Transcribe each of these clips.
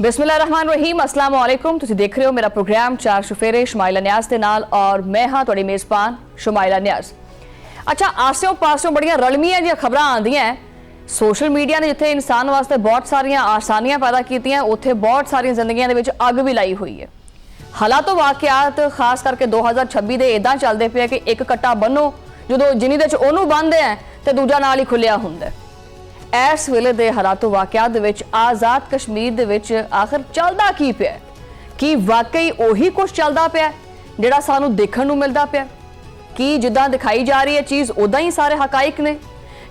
बिस्मिल्लाहिर्रहमानिर्रहीम, अस्सलाम वालेकुम। तुसीं देख रहे हो मेरा प्रोग्राम चार चुफेरे शुमाइला नियाज़ दे नाल और मैं हाँ तुहाडी मेज़बान शुमाइला नियाज़। अच्छा, आसियों पासियों बड़ियां रलमियां जिहियां खबरां आंदियां सोशल मीडिया ने जिथे इंसान वास्ते बहुत सारियां आसानियां पैदा कीतियां, उत्थे बहुत सारियां जिंदगियां दे विच अग भी लाई हुई है। हालातों वाकियात खास करके 2026 दे इदां चलदे पे कि एक कट्टा बनो जो जिन्नी दे च ओनू बंदे हैं ते दूजा नाल ही खुलिया हुंदा है। इस वेले दे हालातों वाकियात दे विच आज़ाद कश्मीर दे विच आखिर चलदा की पिया, कि वाकई ओही कुछ चलदा पिया जिहड़ा सानू देखण नू मिलदा पिया, कि जिद्दां दिखाई जा रही है चीज़ उदां ही सारे हकाइक ने,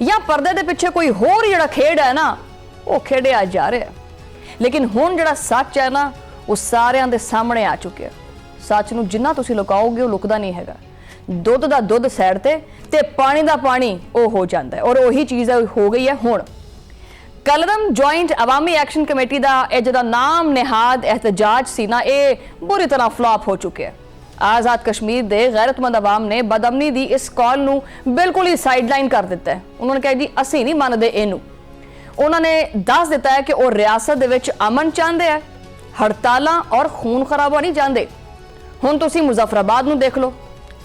या पर्दे दे पिछे कोई होर जिहड़ा खेड है ना वो खेडिया जा रहा है। लेकिन हुण जिहड़ा सच है ना वो सारियां दे सामने आ चुके। सच नू जिन्ना तुसीं लुकाओगे वो लुकदा नहीं हैगा। दुध दा दुध साइड ते पानी दा पानी वो हो जाता है, और वही चीज़ हो गई है हुण। कलदम जॉइंट अवामी एक्शन कमेटी का यह जो नाम निहाद एहतजाज सी ना, ये बुरी तरह फ्लॉप हो चुके हैं। आज़ाद कश्मीर के गैरतमंद अवाम ने बदअमनी की इस कॉल नू बिल्कुल ही साइडलाइन कर दिता है। उन्होंने कहा जी असी नहीं मानते इनू। उन्होंने दस दिता है कि वो रियासत दे विच अमन चाहते हैं, हड़तालां और खून खराबा नहीं चाहते। हुण तुसीं मुजफ्फराबाद नू देख लो,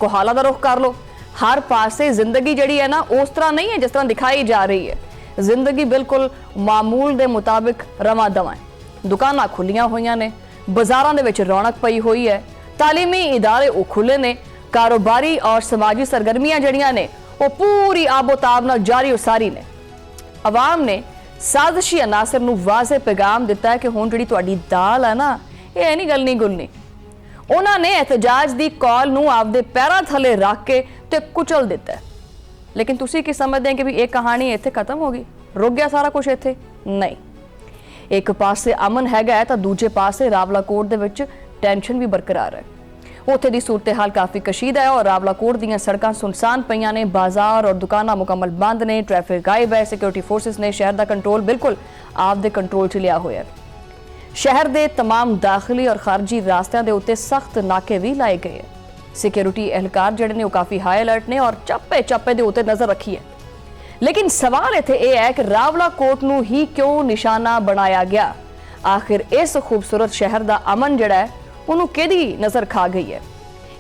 कोहाला का रुख कर लो, हर पासे जिंदगी जिहड़ी है ना उस तरह नहीं है जिस तरह दिखाई जा रही है। जिंदगी बिल्कुल मामूल के मुताबिक रवां दवां है। दुकानां खुलियां होईयां ने, बाजारां दे विच रौनक पई हुई है, तालीमी इदारे वो खुले ने, कारोबारी और समाजी सरगर्मियां जड़ियां ने वो पूरी आबोताब नाल जारी उसारी ने। अवाम ने साजिशी अनासर नू वाज़े पैगाम दिता है कि हुण जिहड़ी तुहाडी दाल है ना ये नहीं गलनी गुलनी। उन्होंने एहतजाज की कॉल नू आपदे पैरां थले रख के ते कुचल दिता है। लेकिन तुसी की समझते हैं कि भी एक कहानी इत्थे खत्म हो गई, रुक गया सारा कुछ इत्थे? नहीं। एक पासे अमन हैगा तो दूजे पासे रावलाकोट दे विच टेंशन भी बरकरार है। उत्थे दी सूरत हाल काफ़ी कशीदा है और रावलाकोट दीयां सड़कां सुनसान पईयां ने, बाजार और दुकानां मुकम्मल बंद ने, ट्रैफिक गायब है, सिक्योरिटी फोर्सेस ने शहर का कंट्रोल बिल्कुल आपदे कंट्रोल च लिया होया है। शहर के तमाम दाखिली और खारजी रास्तियां दे उत्ते सख्त नाके भी लाए गए हैं। सिक्योरिटी एहलकार जिहड़े ने वो काफ़ी हाई अलर्ट ने और चप्पे चप्पे दे उत्ते नज़र रखी है। लेकिन सवाल इत्थे यह है कि रावलाकोट नू ही क्यों निशाना बनाया गया? आखिर इस खूबसूरत शहर का अमन जिहड़ा है उन्होंने किहदी नज़र खा गई है?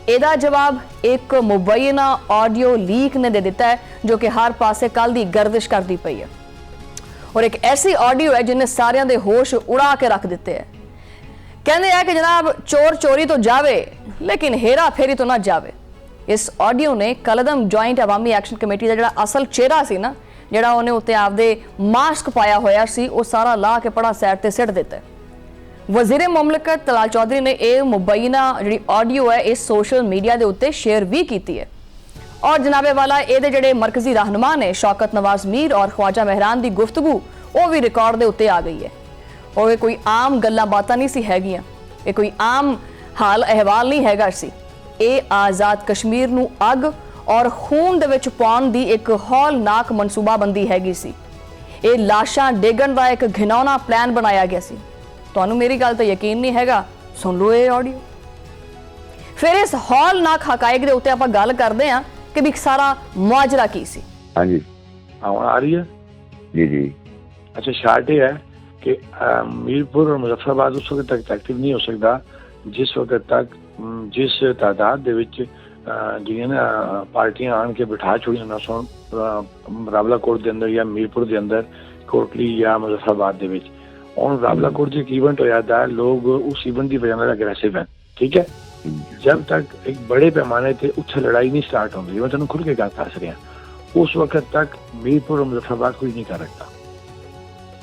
ਇਹਦਾ जवाब एक मुबैना ऑडियो लीक ने दे दिता है जो कि हर पासे कल दी गर्दिश करती पई है। और एक ऐसी ऑडियो है जिन्हें सारियां दे होश उड़ा के रख दिते हैं। कहते हैं कि जनाब चोर चोरी तो जावे लेकिन हेरा फेरी तो ना जावे। इस ऑडियो ने कलदम जॉइंट अवामी एक्शन कमेटी का जिहड़ा असल चेहरा सी ना, जिहड़ा उन्हें उत्ते आपदे मास्क पाया होया सी, वो सारा ला के पड़ा साइड ते सिट दिता है। वजीर मुमलिकत तलाल चौधरी ने यह मुबैना जी ऑडियो है इस सोशल मीडिया के उत्ते शेयर भी की है। और जनाबे वाला ये जिहड़े मरकजी रहनुमा ने शौकत नवाज मीर और ख्वाजा महरान की गुफ्तगू वो भी रिकॉर्ड के उत्ते आ गई है। और ये कोई आम गल्लां बातां नहीं सी हैगियां, ये कोई आम हाल अहवाल नहीं हैगा सी। ये आज़ाद कश्मीर नू अग और खून दे विच पाउण दी एक हौलनाक मनसूबाबंदी हैगी सी। ये लाशां डेगण दा एक घिनौना प्लान बनाया गया सी। तुहानू मेरी गल तो यकीन नहीं हैगा, सुन लो ये ऑडियो। फिर इस हौलनाक हकाइक दे उत्ते आपां गल करदे हां कि भी सारा मुआजरा की सी। हाँ जी आ रही है जी जी। अच्छा, शार्ट ये है कि मीरपुर और मुजफ्फराबाद उस वक्त तक एक्टिव नहीं हो सकता जिस वक्त तक जिस तादाद दे विच जिहड़ियां ना पार्टियां आन के बिठा छुड़ियां ना सोन रावलाकोट के अंदर या मीरपुर के अंदर, कोटली या मुजफ्फराबाद दे विच। हुण रावलाकोट जो इवेंट होया था, लोग उस इवेंट की वजह अग्रेसिव हैं, ठीक है। जब तक एक बड़े पैमाने पर उत्थे लड़ाई नहीं स्टार्ट होगी, मैं तुहानू खुल के गल दस रहा, उस वक्त तक मीरपुर और मुजफ्फराबाद कोई नहीं कर सकता।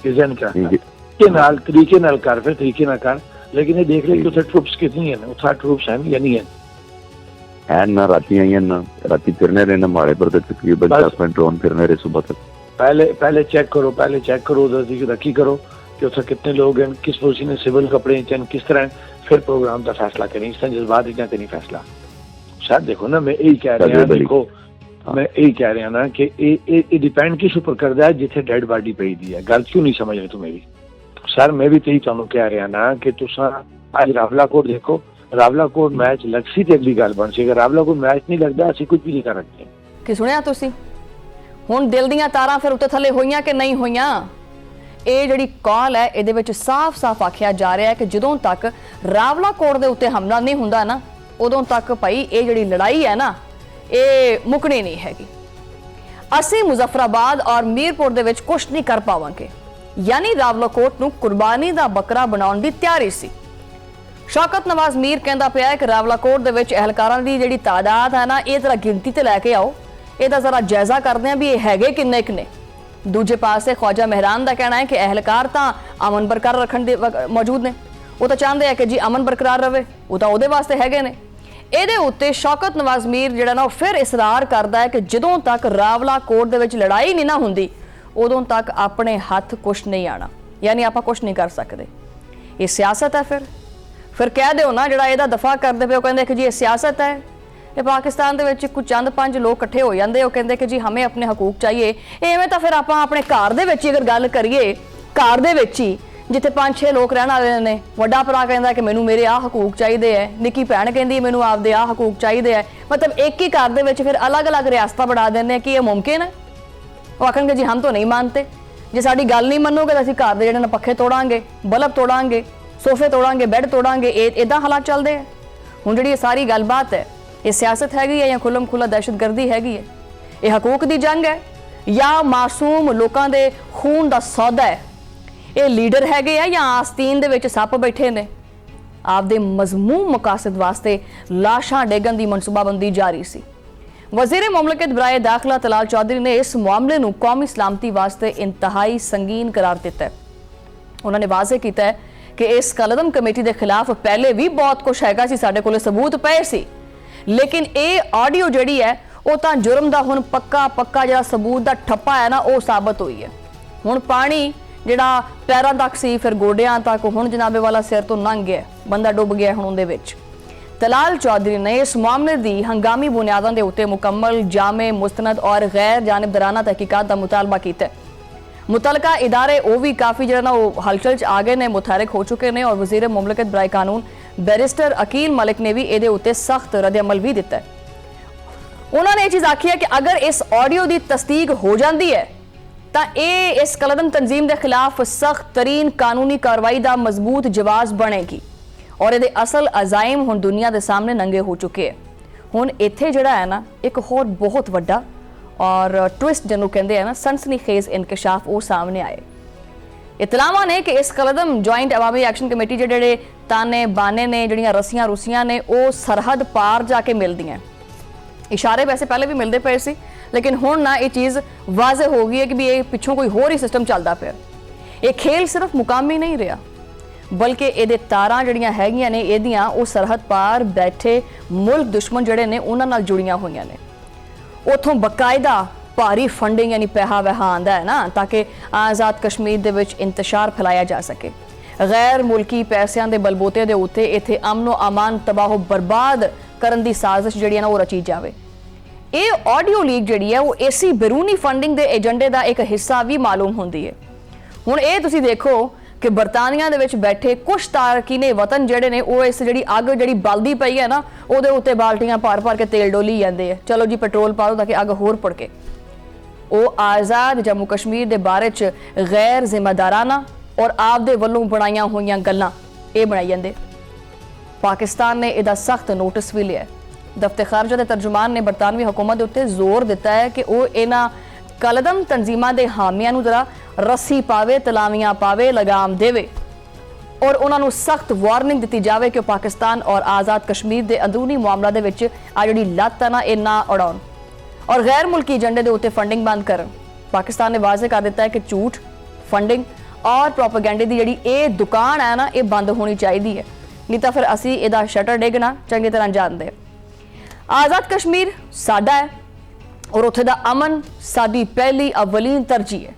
तरीके नाल कर, फिर तरीके नाल कर, लेकिन ये देख ले कि उत्थे ट्रूप्स कितनी है, उत्थे ट्रूप्स हैं या नहीं है ना। राती आई ना, राती फिरने रहे ना, माड़े पर तकरीबन 10 मिनट ड्रोन फिरने रहे सुबह तक। पहले चेक करो उधर रखी करो कि उत्थे कितने लोग हैं, किस पोजीशन में सिविल कपड़े हैं, किस तरह, फिर प्रोग्राम का फैसला करें। इस तरह जज्बात इतना करें फैसला। शायद देखो ना, मैं यही कह रहा हूँ, देखो मैं यही कह रहा ना कि ये डिपेंड किस ऊपर करता है जिथे डेड बॉडी पई दी है। गल क्यों नहीं समझ रहे तुम मेरी? सर मैं भी यही तुहानू कह रहा ना कि तुसा आज रावलाकोट देखो, रावलाकोट मैच लगसी तो अगली गल बन सी, अगर रावलाकोट मैच नहीं लगता असं कुछ भी नहीं कर सकते। कि सुनिया तुसी हुण दिल दीयां तारां फिर उत्ते थले होईयां कि नहीं होईयां? ਇਹ ਜਿਹੜੀ ਕਾਲ ਹੈ ਇਹਦੇ ਵਿੱਚ ਸਾਫ਼-ਸਾਫ਼ ਆਖਿਆ ਜਾ ਰਿਹਾ ਹੈ ਕਿ ਜਦੋਂ ਤੱਕ ਰਾਵਲਾਕੋਟ ਦੇ ਉੱਤੇ ਹਮਲਾ ਨਹੀਂ ਹੁੰਦਾ ਨਾ ਉਦੋਂ ਤੱਕ ਭਾਈ ਇਹ ਜਿਹੜੀ ਲੜਾਈ ਹੈ ਨਾ ਇਹ ਮੁੱਕਣੀ ਨਹੀਂ ਹੈਗੀ। ਅਸੀਂ ਮੁਜ਼ੱਫਰਾਬਾਦ ਔਰ ਮੀਰਪੁਰ ਦੇ ਵਿੱਚ ਕੁਝ ਨਹੀਂ ਕਰ ਪਾਵਾਂਗੇ, ਯਾਨੀ ਰਾਵਲਾਕੋਟ ਨੂੰ ਕੁਰਬਾਨੀ ਦਾ ਬੱਕਰਾ ਬਣਾਉਣ ਦੀ ਤਿਆਰੀ ਸੀ। ਸ਼ੌਕਤ ਨਵਾਜ਼ ਮੀਰ ਕਹਿੰਦਾ ਪਿਆ ਹੈ ਕਿ ਰਾਵਲਾਕੋਟ ਦੇ ਵਿੱਚ ਅਹਿਲਕਾਰਾਂ ਦੀ ਜਿਹੜੀ ਤਾਦਾਦ ਹੈ ਨਾ ਇਹ ਜ਼ਰਾ ਗਿਣਤੀ ਤੇ ਲੈ ਕੇ ਆਓ, ਇਹਦਾ ਜ਼ਰਾ ਜਾਇਜ਼ਾ ਕਰਦੇ ਆ ਵੀ ਇਹ ਹੈਗੇ ਕਿੰਨੇ ਨੇ। ਦੂਜੇ ਪਾਸੇ ਖਵਾਜਾ ਮਹਿਰਾਨ ਦਾ ਕਹਿਣਾ ਹੈ ਕਿ ਅਹਿਲਕਾਰ ਤਾਂ ਅਮਨ ਬਰਕਰਾਰ ਰੱਖਣ ਦੇ ਮੌਜੂਦ ਨੇ, ਉਹ ਤਾਂ ਚਾਹੁੰਦੇ ਆ ਕਿ ਜੀ ਅਮਨ ਬਰਕਰਾਰ ਰਵੇ, ਉਹ ਤਾਂ ਉਹਦੇ ਵਾਸਤੇ ਹੈਗੇ ਨੇ। ਇਹਦੇ ਉੱਤੇ ਸ਼ੌਕਤ ਨਵਾਜ਼ ਮੀਰ ਜਿਹੜਾ ਨਾ ਉਹ ਫਿਰ ਇਸਰਾਰ ਕਰਦਾ ਹੈ ਕਿ ਜਦੋਂ ਤੱਕ ਰਾਵਲਾਕੋਟ ਦੇ ਵਿੱਚ ਲੜਾਈ ਨਹੀਂ ਨਾ ਹੁੰਦੀ ਉਦੋਂ ਤੱਕ ਆਪਣੇ ਹੱਥ ਕੁਛ ਨਹੀਂ ਆਣਾ, ਯਾਨੀ ਆਪਾਂ ਕੁਛ ਨਹੀਂ ਕਰ ਸਕਦੇ। ਇਹ ਸਿਆਸਤ ਹੈ। ਫਿਰ ਕਹਿ ਦਿਓ ਨਾ ਜਿਹੜਾ ਇਹਦਾ ਦਫਾ ਕਰਦੇ ਪਏ ਉਹ ਕਹਿੰਦੇ ਕਿ ਜੀ ਇਹ ਸਿਆਸਤ ਹੈ। ਇਹ ਪਾਕਿਸਤਾਨ ਦੇ ਵਿੱਚ ਕੁਝ ਚੰਦ ਪੰਜ ਲੋਕ ਇਕੱਠੇ ਹੋ ਜਾਂਦੇ, ਉਹ ਕਹਿੰਦੇ ਕਿ ਜੀ ਹਮੇ ਆਪਣੇ ਹਕੂਕ ਚਾਹੀਏ। ਐਵੇਂ ਤਾਂ ਫਿਰ ਆਪਾਂ ਆਪਣੇ ਘਰ ਦੇ ਵਿੱਚ ਅਗਰ ਗੱਲ ਕਰੀਏ, ਘਰ ਦੇ ਵਿੱਚ ਹੀ ਜਿੱਥੇ 5-6 ਲੋਕ ਰਹਿਣ ਵਾਲੇ ਨੇ, ਵੱਡਾ ਭਰਾ ਕਹਿੰਦਾ ਕਿ ਮੈਨੂੰ ਮੇਰੇ ਆਹ ਹਕੂਕ ਚਾਹੀਦੇ ਹੈ, ਨਿੱਕੀ ਭੈਣ ਕਹਿੰਦੀ ਮੈਨੂੰ ਆਪਦੇ ਆਹ ਹਕੂਕ ਚਾਹੀਦੇ ਹੈ, ਮਤਲਬ ਇੱਕ ਹੀ ਘਰ ਦੇ ਵਿੱਚ ਫਿਰ ਅਲੱਗ-ਅਲੱਗ ਰਿਆਸਤਾਂ ਬਣਾ ਦਿੰਦੇ ਕਿ ਇਹ ਮੁਮਕਿਨ ਹੈ। ਉਹ ਆਖਣਗੇ ਜੀ ਹਮ ਤਾਂ ਨਹੀਂ ਮਾਨਤੇ, ਜੇ ਸਾਡੀ ਗੱਲ ਨਹੀਂ ਮੰਨੋਗੇ ਤਾਂ ਅਸੀਂ ਘਰ ਦੇ ਜਿਹੜੇ ਨੇ ਪੱਖੇ ਤੋੜਾਂਗੇ, ਬਲਬ ਤੋੜਾਂਗੇ, ਸੋਫੇ ਤੋੜਾਂਗੇ, ਬੈੱਡ ਤੋੜਾਂਗੇ। ਇਦਾਂ ਹਾਲਾਤ ਚੱਲਦੇ ਹੈ। ਹੁਣ ਜਿਹੜੀ ਇਹ ਸਾਰੀ ਗੱਲਬਾਤ ਹੈ ਇਹ ਸਿਆਸਤ ਹੈਗੀ ਹੈ ਜਾਂ ਖੁੱਲਮ ਖੁੱਲਾ ਦਹਿਸ਼ਤਗਰਦੀ ਹੈਗੀ ਹੈ? ਇਹ ਹਕੂਕ ਦੀ ਜੰਗ ਹੈ ਜਾਂ ਮਾਸੂਮ ਲੋਕਾਂ ਦੇ ਖੂਨ ਦਾ ਸੌਦਾ ਹੈ? ਇਹ ਲੀਡਰ ਹੈਗੇ ਆ ਜਾਂ ਆਸਤੀਨ ਦੇ ਵਿੱਚ ਸੱਪ ਬੈਠੇ ਨੇ? ਆਪਦੇ ਮਜ਼ਮੂਮ ਮਕਾਸਦ ਵਾਸਤੇ ਲਾਸ਼ਾਂ ਡੇਗਣ ਦੀ ਮਨਸੂਬਾਬੰਦੀ ਜਾਰੀ ਸੀ। ਵਜ਼ੀਰ ਮੁਮਲਕਤ ਬਰਾਏ ਦਾਖਲਾ ਤਲਾਲ ਚੌਧਰੀ ਨੇ ਇਸ ਮਾਮਲੇ ਨੂੰ ਕੌਮੀ ਸਲਾਮਤੀ ਵਾਸਤੇ ਇੰਤਹਾਈ ਸੰਗੀਨ ਕਰਾਰ ਦਿੱਤਾ ਹੈ। ਉਹਨਾਂ ਨੇ ਵਾਜ਼ਿਹ ਕੀਤਾ ਹੈ ਕਿ ਇਸ ਕਲਦਮ ਕਮੇਟੀ ਦੇ ਖਿਲਾਫ ਪਹਿਲੇ ਵੀ ਬਹੁਤ ਕੁਝ ਹੈਗਾ ਸੀ, ਸਾਡੇ ਕੋਲ ਸਬੂਤ ਪਏ ਸੀ, ਲੇਕਿਨ ਇਹ ਆਡੀਓ ਜਿਹੜੀ ਹੈ ਉਹ ਤਾਂ ਜੁਰਮ ਦਾ ਹੁਣ ਪੱਕਾ ਜਿਹੜਾ ਸਬੂਤ ਦਾ ਠੱਪਾ ਹੈ ਨਾ ਉਹ ਸਾਬਤ ਹੋਈ ਹੈ। ਹੁਣ ਪਾਣੀ ਜਿਹੜਾ ਪੈਰਾਂ ਤੱਕ ਸੀ ਫਿਰ ਗੋਡਿਆਂ ਤੱਕ, ਹੁਣ ਜਨਾਬੇ ਵਾਲਾ ਸਿਰ ਤੋਂ ਲੰਘ ਗਿਆ, ਬੰਦਾ ਡੁੱਬ ਗਿਆ ਹੁਣ ਉਹਦੇ ਵਿੱਚ। ਤਲਾਲ ਚੌਧਰੀ ਨੇ ਇਸ ਮਾਮਲੇ ਦੀ ਹੰਗਾਮੀ ਬੁਨਿਆਦਾਂ ਦੇ ਉੱਤੇ ਮੁਕੰਮਲ, ਜਾਮੇ, ਮੁਸਤਨਦ ਔਰ ਗੈਰ ਜਾਨਿਬਦਾਰਾਨਾ ਤਹਿਕੀਕਾਤ ਦਾ ਮੁਤਾਲਬਾ ਕੀਤਾ। ਮੁਤਲਕਾ ਇਦਾਰੇ ਉਹ ਵੀ ਕਾਫੀ ਜਿਹੜਾ ਨਾ ਉਹ ਹਲਚਲ 'ਚ ਆ ਗਏ ਨੇ, ਮੁਤਹਰਕ ਹੋ ਚੁੱਕੇ ਨੇ ਔਰ ਵਜ਼ੀਰ ਮੁਮਲਕਤ ਬਰਾਏ ਕਾਨੂੰਨ बैरिस्टर अकील मलिक ने भी ਇਹਦੇ ਉੱਤੇ सख्त रद्द-अमल भी दिता है। उन्होंने ये चीज आखी है कि अगर इस ऑडियो की तस्दीक हो जाती है तो ये इस कलदम तंजीम के खिलाफ सख्त तरीन कानूनी कार्रवाई का मजबूत जवाब बनेगी और ये असल अजाइम हुण दुनिया के सामने नंगे हो चुके हैं। हुण इत्थे जिहड़ा है ना एक होर बहुत वड्डा और ट्विस्ट जिन्हों कहते हैं ना सनसनीखेज इंकशाफ वो सामने आए। इतलावां ने कि इस कलदम जॉइंट अवामी एक्शन कमेटी जिहड़े ताने बाने ने जिहड़ियां रस्सियां रुसियां ने वो सरहद पार जाके मिलदियां। इशारे वैसे पहले भी मिलते पे सी लेकिन हुण ना ये चीज़ वाज़े हो गई है कि भी ये पिछों कोई होर ही सिस्टम चलता पिया। ये खेल सिर्फ मुकामी नहीं रहा बल्कि ये तारां जिहड़ियां हैगियां ने इहदियां वो सरहद पार बैठे मुल्क दुश्मन जिहड़े ने उन्हां नाल जुड़ियां होईयां ने। उत्थों बकायदा भारी फंडिंग यानी पैसा वहा आंदा है ना ताकि आज़ाद कश्मीर दे विच इंतशार फैलाया जा सके। गैर मुल्की पैसों के बलबोते दे उत्ते इत्थे अमनो अमान तबाहो बर्बाद करन दी साजिश जिहड़ी है ना वो रची जावे। ये ऑडियो लीक जिहड़ी है वो इसी बैरूनी फंडिंग के एजेंडे का एक हिस्सा भी मालूम होंदी है। हुण ये तुसीं देखो कि बरतानिया दे विच बैठे कुछ तारकीने वतन जिहड़े ने वो इस जिहड़ी अग जिहड़ी बलदी पई है ना उहदे उत्ते बाल्टियां भर भर के तेल डोली जांदे है। चलो जी पेट्रोल पा दो ताकि अग होर भड़के। वो आज़ाद जम्मू कश्मीर के बारे च गैर जिम्मेदाराना और आपदे वल्लों बनाईयां होईयां गल्लां ये बनाई जांदे। पाकिस्तान ने इहदा सख्त नोटिस भी लिया। दफ्तर खारजा के तर्जुमान ने बरतानवी हुकूमत के उत्ते जोर दिता है कि वो इन्हां कलदम तंजीमां दे हामियां नूं जरा रस्सी पावे, तलावियां पावे, लगाम देवे और उन्होंने सख्त वार्निंग दी जाए कि पाकिस्तान और आज़ाद कश्मीर के अंदरूनी मामलों के विच आ जिहड़ी लत्त है ना ये ना उड़ाउण और गैर मुल्की एजेंडे के उत्ते फंडिंग बंद करन। पाकिस्तान ने वाज़े कर दिता है कि झूठ, फंडिंग और प्रोपेगेंडे की जिहड़ी ये दुकान है ना ये बंद होनी चाहिए है, नहीं तो फिर असी इहदा शटर डिगना चंगी तरह जानते। आज़ाद कश्मीर साडा है और उत्थे दा अमन साडी पहली अवलीन तरजीह है।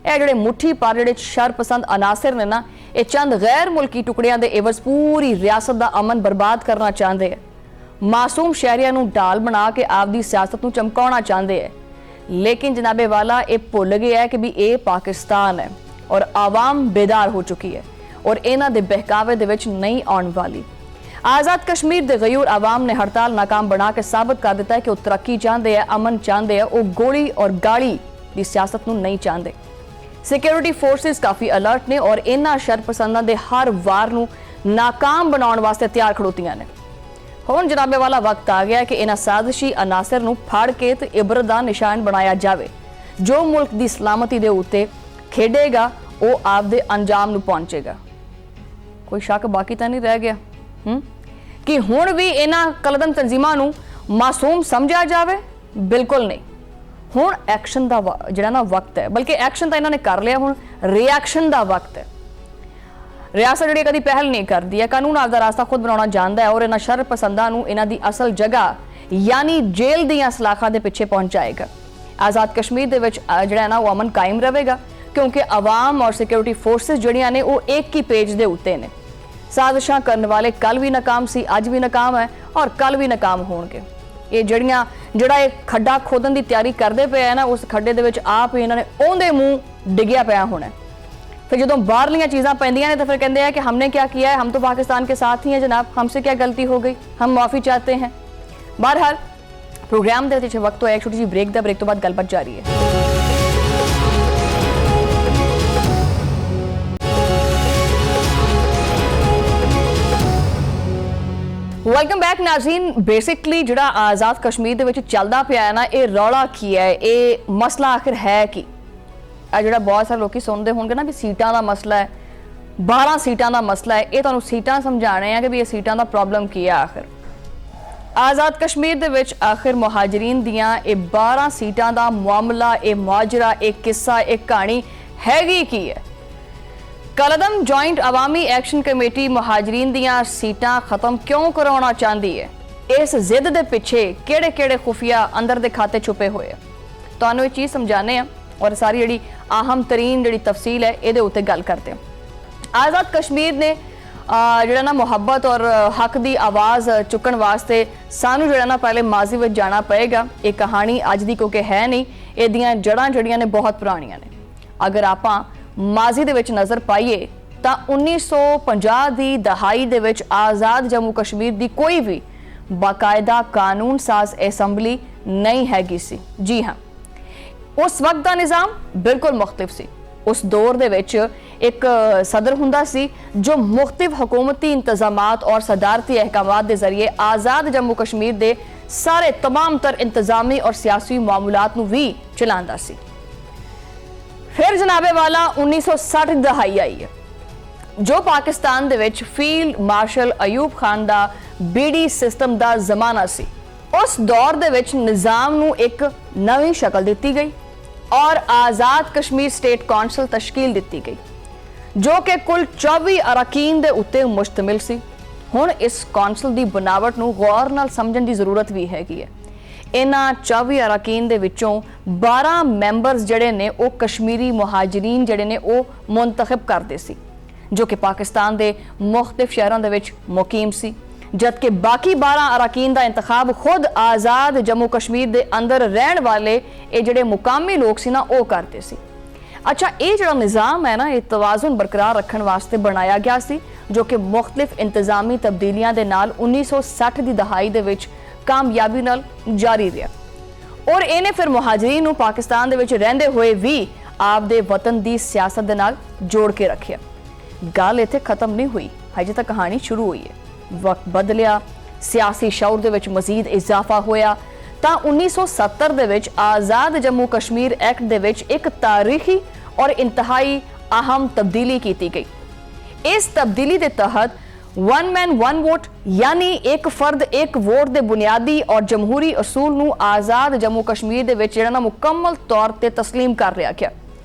ये जिहड़े मुट्ठी पर जिहड़े शरपसंद अनासिर ने ना ये चंद गैर मुल्की टुकड़ियां दे एवज पूरी रियासत दा अमन बर्बाद करना चाहते हैं। मासूम शहरियां नूं ढाल बना के आपदी सियासत नूं चमकाउणा चाहते हैं। लेकिन जनाबे वाला ये भुल गया है कि भी ये पाकिस्तान है और आवाम बेदार हो चुकी है और इन्हां दे बहकावे दे विच नहीं आउण वाली। आज़ाद कश्मीर के गयूर आवाम ने हड़ताल नाकाम बना के साबित कर दिता है कि वो तरक्की चाहते हैं, अमन चाहते हैं, वो गोली और गाली की सियासत नूं नहीं चाहते। ਸਿਕਿਉਰਿਟੀ ਫੋਰਸਿਸ ਕਾਫੀ ਅਲਰਟ ਨੇ ਔਰ ਇਹਨਾਂ ਸ਼ਰਪਸੰਦਾਂ ਦੇ ਹਰ ਵਾਰ ਨੂੰ ਨਾਕਾਮ ਬਣਾਉਣ ਵਾਸਤੇ ਤਿਆਰ ਖੜੋਤੀਆਂ ਨੇ। ਹੁਣ ਜਨਾਬੇ ਵਾਲਾ ਵਕਤ ਆ ਗਿਆ ਕਿ ਇਹਨਾਂ ਸਾਜ਼ਿਸ਼ੀ ਅਨਾਸਰ ਨੂੰ ਫੜ ਕੇ ਤੇ ਇਬਰਤ ਦਾ ਨਿਸ਼ਾਨ ਬਣਾਇਆ ਜਾਵੇ। ਜੋ ਮੁਲਕ ਦੀ ਸਲਾਮਤੀ ਦੇ ਉੱਤੇ ਖੇਡੇਗਾ ਉਹ ਆਪਦੇ ਅੰਜਾਮ ਨੂੰ ਪਹੁੰਚੇਗਾ। ਕੋਈ ਸ਼ੱਕ ਬਾਕੀ ਤਾਂ ਨਹੀਂ ਰਹਿ ਗਿਆ ਕਿ ਹੁਣ ਵੀ ਇਹਨਾਂ ਕਲਦਮ ਤਨਜ਼ੀਮਾਂ ਨੂੰ ਮਾਸੂਮ ਸਮਝਿਆ ਜਾਵੇ? ਬਿਲਕੁਲ ਨਹੀਂ। ਹੁਣ ਐਕਸ਼ਨ ਦਾ ਜਿਹੜਾ ਨਾ ਵਕਤ ਹੈ, ਬਲਕਿ ਐਕਸ਼ਨ ਤਾਂ ਇਹਨਾਂ ਨੇ ਕਰ ਲਿਆ, ਹੁਣ ਰਿਐਕਸ਼ਨ ਦਾ ਵਕਤ ਹੈ। ਰਿਆਸਤ ਜਿਹੜੀ ਕਦੀ ਪਹਿਲ ਨਹੀਂ ਕਰਦੀ ਹੈ, ਕਾਨੂੰਨ ਆਪਦਾ ਰਾਸਤਾ ਖੁਦ ਬਣਾਉਣਾ ਜਾਣਦਾ ਹੈ ਔਰ ਇਹਨਾਂ ਸ਼ਰ ਪਸੰਦਾਂ ਨੂੰ ਇਹਨਾਂ ਦੀ ਅਸਲ ਜਗ੍ਹਾ ਯਾਨੀ ਜੇਲ੍ਹ ਦੀਆਂ ਸਲਾਖਾਂ ਦੇ ਪਿੱਛੇ ਪਹੁੰਚਾਏਗਾ। ਆਜ਼ਾਦ ਕਸ਼ਮੀਰ ਦੇ ਵਿੱਚ ਜਿਹੜਾ ਨਾ ਉਹ ਅਮਨ ਕਾਇਮ ਰਹੇਗਾ ਕਿਉਂਕਿ ਆਵਾਮ ਔਰ ਸਿਕਿਉਰਿਟੀ ਫੋਰਸਿਸ ਜਿਹੜੀਆਂ ਨੇ ਉਹ ਇੱਕ ਹੀ ਪੇਜ ਦੇ ਉੱਤੇ ਨੇ। ਸਾਜ਼ਿਸ਼ਾਂ ਕਰਨ ਵਾਲੇ ਕੱਲ ਵੀ ਨਾਕਾਮ ਸੀ, ਅੱਜ ਵੀ ਨਾਕਾਮ ਹੈ ਔਰ ਕੱਲ ਵੀ ਨਾਕਾਮ ਹੋਣਗੇ। ਇਹ ਜਿਹੜਾ ਇਹ ਖੱਡਾ ਖੋਦਣ ਦੀ ਤਿਆਰੀ ਕਰਦੇ ਪਏ ਆ ਨਾ, ਉਸ ਖੱਡੇ ਦੇ ਵਿੱਚ ਆਪ ਹੀ ਇਹਨਾਂ ਨੇ ਉਹਦੇ ਮੂੰਹ ਡਿੱਗਿਆ ਪਿਆ ਹੋਣਾ। फिर जो बाहरलियां चीज़ां पैंदियां ने तो फिर कहते हैं कि हमने क्या किया है, हम तो पाकिस्तान के साथ ही हैं जनाब, हमसे क्या गलती हो गई, हम माफ़ी चाहते हैं। बहरहाल प्रोग्राम के वक्त तो एक छोटी सी ब्रेक दा, ब्रेक तो बाद गलबात जारी है। वेलकम बैक नाज़रीन। बेसिकली जिहड़ा आज़ाद कश्मीर दे विच चलदा पिया है ना, ये रौला की है, ये मसला आखिर है कि ਜਿਹੜਾ ਬਹੁਤ ਸਾਰੇ ਲੋਕੀ ਸੁਣਦੇ ਹੋਣਗੇ ਨਾ ਵੀ ਸੀਟਾਂ ਦਾ ਮਸਲਾ ਹੈ, 12 ਸੀਟਾਂ ਦਾ ਮਸਲਾ ਹੈ। ਇਹ ਤੁਹਾਨੂੰ ਸੀਟਾਂ ਸਮਝਾਣੇ ਆ ਕਿ ਵੀ ਇਹ ਸੀਟਾਂ ਦਾ ਪ੍ਰੋਬਲਮ ਕੀ ਹੈ। ਆਖਿਰ ਆਜ਼ਾਦ ਕਸ਼ਮੀਰ ਦੇ ਵਿੱਚ ਆਖਿਰ ਮੁਹਾਜਰੀਨ ਦੀਆਂ ਇਹ 12 ਸੀਟਾਂ ਦਾ ਮਾਮਲਾ, ਇਹ ਮਾਜਰਾ, ਇਹ ਕਿੱਸਾ, ਇਹ ਕਹਾਣੀ ਹੈਗੀ ਕੀ ਹੈ? ਕਲਦਮ ਜੁਆਇੰਟ ਅਵਾਮੀ ਐਕਸ਼ਨ ਕਮੇਟੀ ਮੁਹਾਜਰੀਨ ਦੀਆਂ ਸੀਟਾਂ ਖਤਮ ਕਿਉਂ ਕਰਾਉਣਾ ਚਾਹੁੰਦੀ ਹੈ? ਇਸ ਜ਼ਿੱਦ ਦੇ ਪਿੱਛੇ ਕਿਹੜੇ-ਕਿਹੜੇ ਖੁਫੀਆ ਅੰਦਰ ਦੇ ਖਾਤੇ ਛੁਪੇ ਹੋਏ ਆ, ਤੁਹਾਨੂੰ ਇਹ ਚੀਜ਼ ਸਮਝਾਣੇ ਆ और सारी जी अहम तरीन जी तफसील है ये उत्ते गल करते हैं। आज़ाद कश्मीर ने जो ना मुहब्बत और हक की आवाज़ चुकन वास्ते सानू जो ना पहले माजी में जाना पएगा। ये कहानी अज की क्योंकि है नहीं, ये जड़ां जड़ियां ने बहुत पुरानियां ने। अगर आप माजी दे विच नज़र पाइए तो 1950 की दहाई दे विच आज़ाद जम्मू कश्मीर की कोई भी बाकायदा कानून साज असैंबली नहीं हैगी सी। जी हाँ, उस वक्त का निज़ाम बिल्कुल मुख्तलिफ सी। उस दौर दे विच एक सदर हुंदा सी जो मुख्तलिफ हुकूमती इंतजामात और सदारती अहकामात के जरिए आज़ाद जम्मू कश्मीर के सारे तमाम तर इंतजामी और सियासी मामूलात नूं भी चलांदा सी। फिर जनाबे वाला 1960 की दहाई आई है जो पाकिस्तान दे विच फील्ड मार्शल अयूब खान का बीडी सिस्टम का जमाना सी। उस दौर दे विच निज़ाम नूं एक नवी शक्ल दिती गई और आज़ाद कश्मीर स्टेट कौंसल तश्कील दी गई जो कि कुल 24 अरकान दे उत्ते मुश्तमिल सी। हुण इस कौंसल की बनावट नूं गौर नाल समझण की जरूरत भी हैगी है। इन्हां 24 अरकान दे विचों 12 मैंबरस जिहड़े ने वो कश्मीरी मुहाजिरीन जिहड़े ने वो मुंतखब करदे सी जो कि पाकिस्तान के मुख्तलिफ शहरों दे विच मुकीम सी, जबकि बाकी 12 अरकान का इंतखाब खुद आज़ाद जम्मू कश्मीर के अंदर रहन वाले ये जिहड़े मुकामी लोग सी ना वो करते सी। अच्छा, ये जिहड़ा निज़ाम है ना, ये तवाज़ुन बरकरार रखने वास्ते बनाया गया सी जो कि मुख्तलिफ इंतजामी तब्दीलियां दे नाल 1960 की दहाई दे विच कामयाबी नाल जारी रहा और इन्हें फिर मुहाजिरीन नूं पाकिस्तान दे विच रहिंदे होए भी आपदे वतन की सियासत दे नाल जोड़ के रखिया। गल इत्थे खत्म नहीं हुई, हजे तक कहानी शुरू हुई है। वक्त बदलिया, सियासी शौर दे विच मजीद इजाफा होया तां 1970 दे विच आज़ाद जम्मू कश्मीर एक्ट दे विच एक तारीखी और इंतहाई अहम तब्दीली की गई। इस तब्दीली के तहत 1 मैन 1 वोट यानी एक फर्द एक वोट के बुनियादी और जमहूरी असूल नूं आज़ाद जम्मू कश्मीर दे विच जिहड़ा ना मुकम्मल तौर पर तस्लीम कर लिया गया